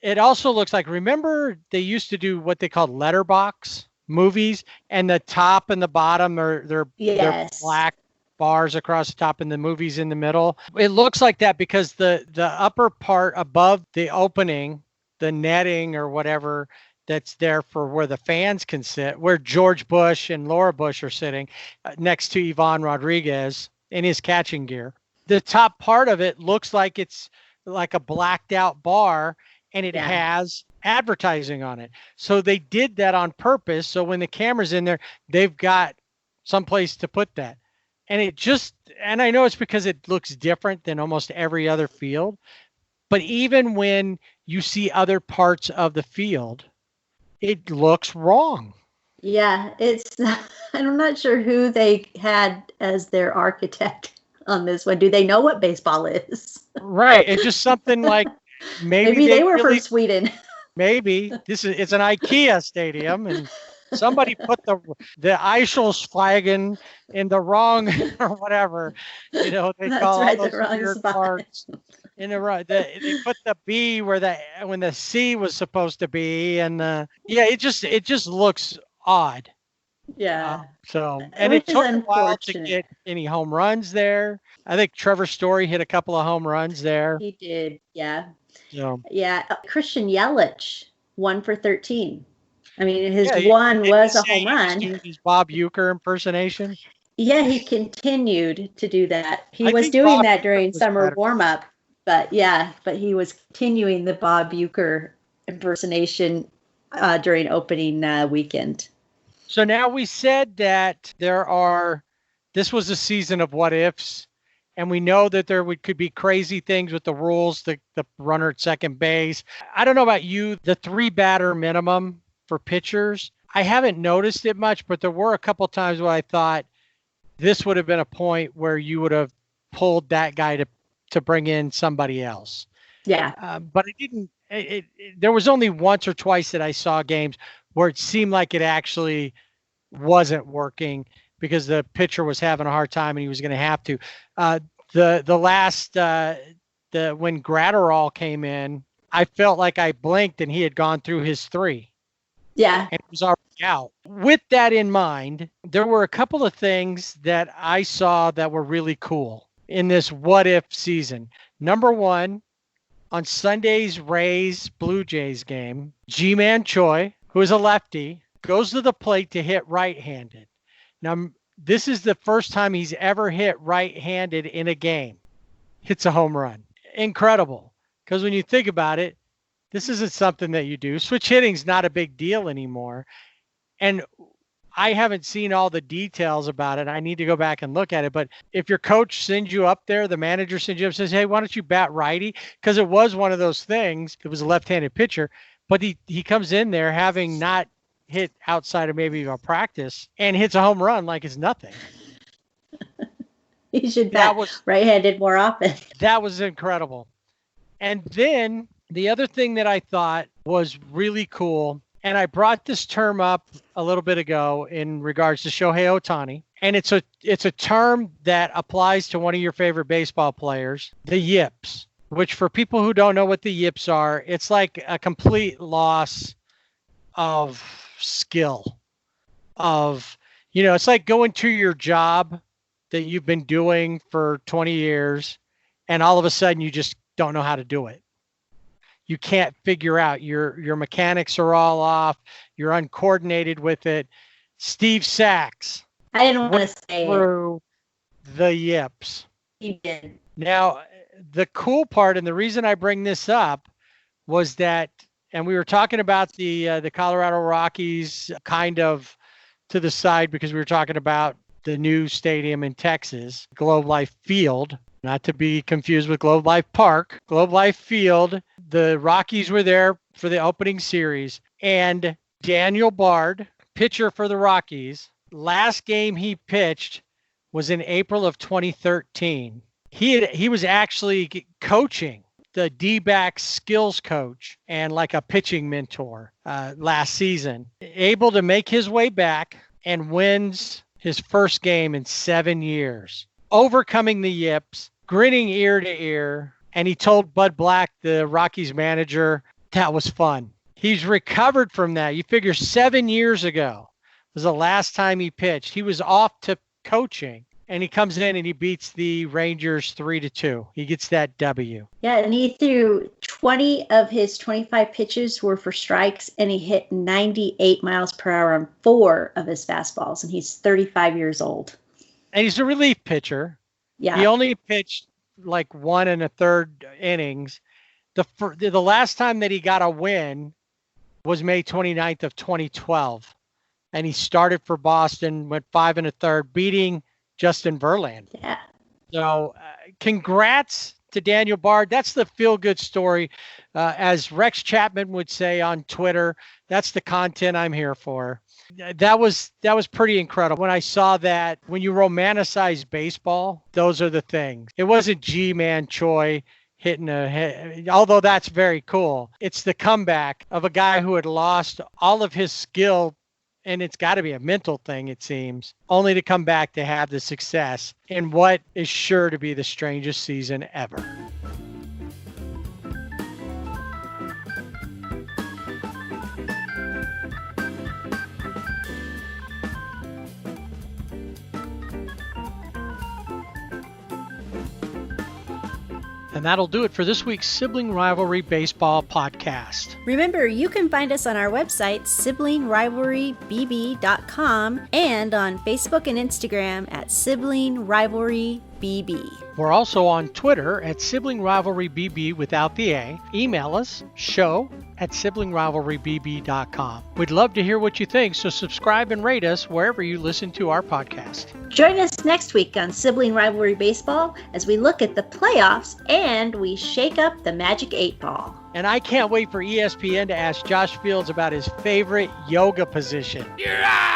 it also looks like, remember they used to do what they called letterbox movies, and the top and the bottom they're black bars across the top and the movies in the middle. It looks like that because the upper part above the opening the netting or whatever that's there for where the fans can sit, where George Bush and Laura Bush are sitting next to Ivan Rodriguez in his catching gear. The top part of it looks like it's like a blacked out bar, and it has advertising on it. So they did that on purpose. So when the camera's in there, they've got someplace to put that. And and I know it's because it looks different than almost every other field, but even when you see other parts of the field, it looks wrong. Yeah, I'm not sure who they had as their architect on this one. Do they know what baseball is? Right. It's just something like maybe they were from Sweden. Maybe it's an IKEA stadium, and somebody put the Eichelsflaggen in the wrong or whatever. They call all those weird parts. In the right, they put the B when the C was supposed to be, and it just looks odd. Yeah. And it took a while to get any home runs there. I think Trevor Story hit a couple of home runs there. He did, yeah. Yeah. Christian Yelich, 1 for 13. I mean, his one was a home run. His Bob Uecker impersonation. Yeah, he continued to do that. He was doing that during summer warm-up. But he was continuing the Bob Uecker impersonation during opening weekend. So now we said that this was a season of what ifs, and we know that could be crazy things with the rules, the runner at second base. I don't know about you, the 3-batter minimum for pitchers. I haven't noticed it much, but there were a couple times where I thought this would have been a point where you would have pulled that guy to bring in somebody else. Yeah. But it didn't. There was only once or twice that I saw games where it seemed like it actually wasn't working because the pitcher was having a hard time and he was going to have to. The last when Gratterall came in, I felt like I blinked and he had gone through his 3. Yeah. And it was already out. With that in mind, there were a couple of things that I saw that were really cool in this what if season. Number one, on Sunday's Rays Blue Jays game, Ji-Man Choi, who is a lefty, goes to the plate to hit right-handed. Now, this is the first time he's ever hit right-handed in a game. Hits a home run. Incredible. Because when you think about it, this isn't something that you do. Switch hitting's not a big deal anymore. And I haven't seen all the details about it. I need to go back and look at it. But if your coach sends you up there, the manager sends you up and says, hey, why don't you bat righty? Because it was one of those things. It was a left-handed pitcher. But he comes in there having not hit outside of maybe a practice and hits a home run like it's nothing. He should bat right-handed more often. That was incredible. And then the other thing that I thought was really cool, and I brought this term up a little bit ago in regards to Shohei Ohtani, and it's a term that applies to one of your favorite baseball players, the yips, which for people who don't know what the yips are, it's like a complete loss of skill. It's like going to your job that you've been doing for 20 years, and all of a sudden you just don't know how to do it. You can't figure out your mechanics are all off. You're uncoordinated with it. Steve Sachs. I didn't want to say through the yips. He did. Now, the cool part, and the reason I bring this up was that, and we were talking about the Colorado Rockies kind of to the side because we were talking about the new stadium in Texas, Globe Life Field. Not to be confused with Globe Life Park. Globe Life Field, the Rockies were there for the opening series. And Daniel Bard, pitcher for the Rockies, last game he pitched was in April of 2013. He was actually coaching the D-backs skills coach and like a pitching mentor last season. Able to make his way back and wins his first game in 7 years. Overcoming the yips, grinning ear to ear, and he told Bud Black, the Rockies manager, that was fun. He's recovered from that. You figure 7 years ago was the last time he pitched. He was off to coaching, and he comes in and he beats the Rangers 3-2. He gets that W. Yeah, and he threw 20 of his 25 pitches were for strikes, and he hit 98 miles per hour on 4 of his fastballs, and he's 35 years old. And he's a relief pitcher. Yeah. He only pitched like 1 1/3 innings. The last time that he got a win was May 29th of 2012. And he started for Boston, went 5 1/3, beating Justin Verlander. Yeah. So congrats to Daniel Bard. That's the feel-good story. As Rex Chapman would say on Twitter, that's the content I'm here for. That was pretty incredible. When I saw that, when you romanticize baseball, those are the things. It wasn't G-Man Choi hitting a hit, although that's very cool. It's the comeback of a guy who had lost all of his skill, and it's got to be a mental thing, it seems, only to come back to have the success in what is sure to be the strangest season ever. And that'll do it for this week's Sibling Rivalry Baseball podcast. Remember, you can find us on our website, siblingrivalrybb.com, and on Facebook and Instagram at Sibling Rivalry BB. We're also on Twitter at Sibling Rivalry BB without the A. Email us, show@siblingrivalrybb.com. We'd love to hear what you think, so subscribe and rate us wherever you listen to our podcast. Join us next week on Sibling Rivalry Baseball as we look at the playoffs and we shake up the Magic 8 Ball. And I can't wait for ESPN to ask Josh Fields about his favorite yoga position. You're out!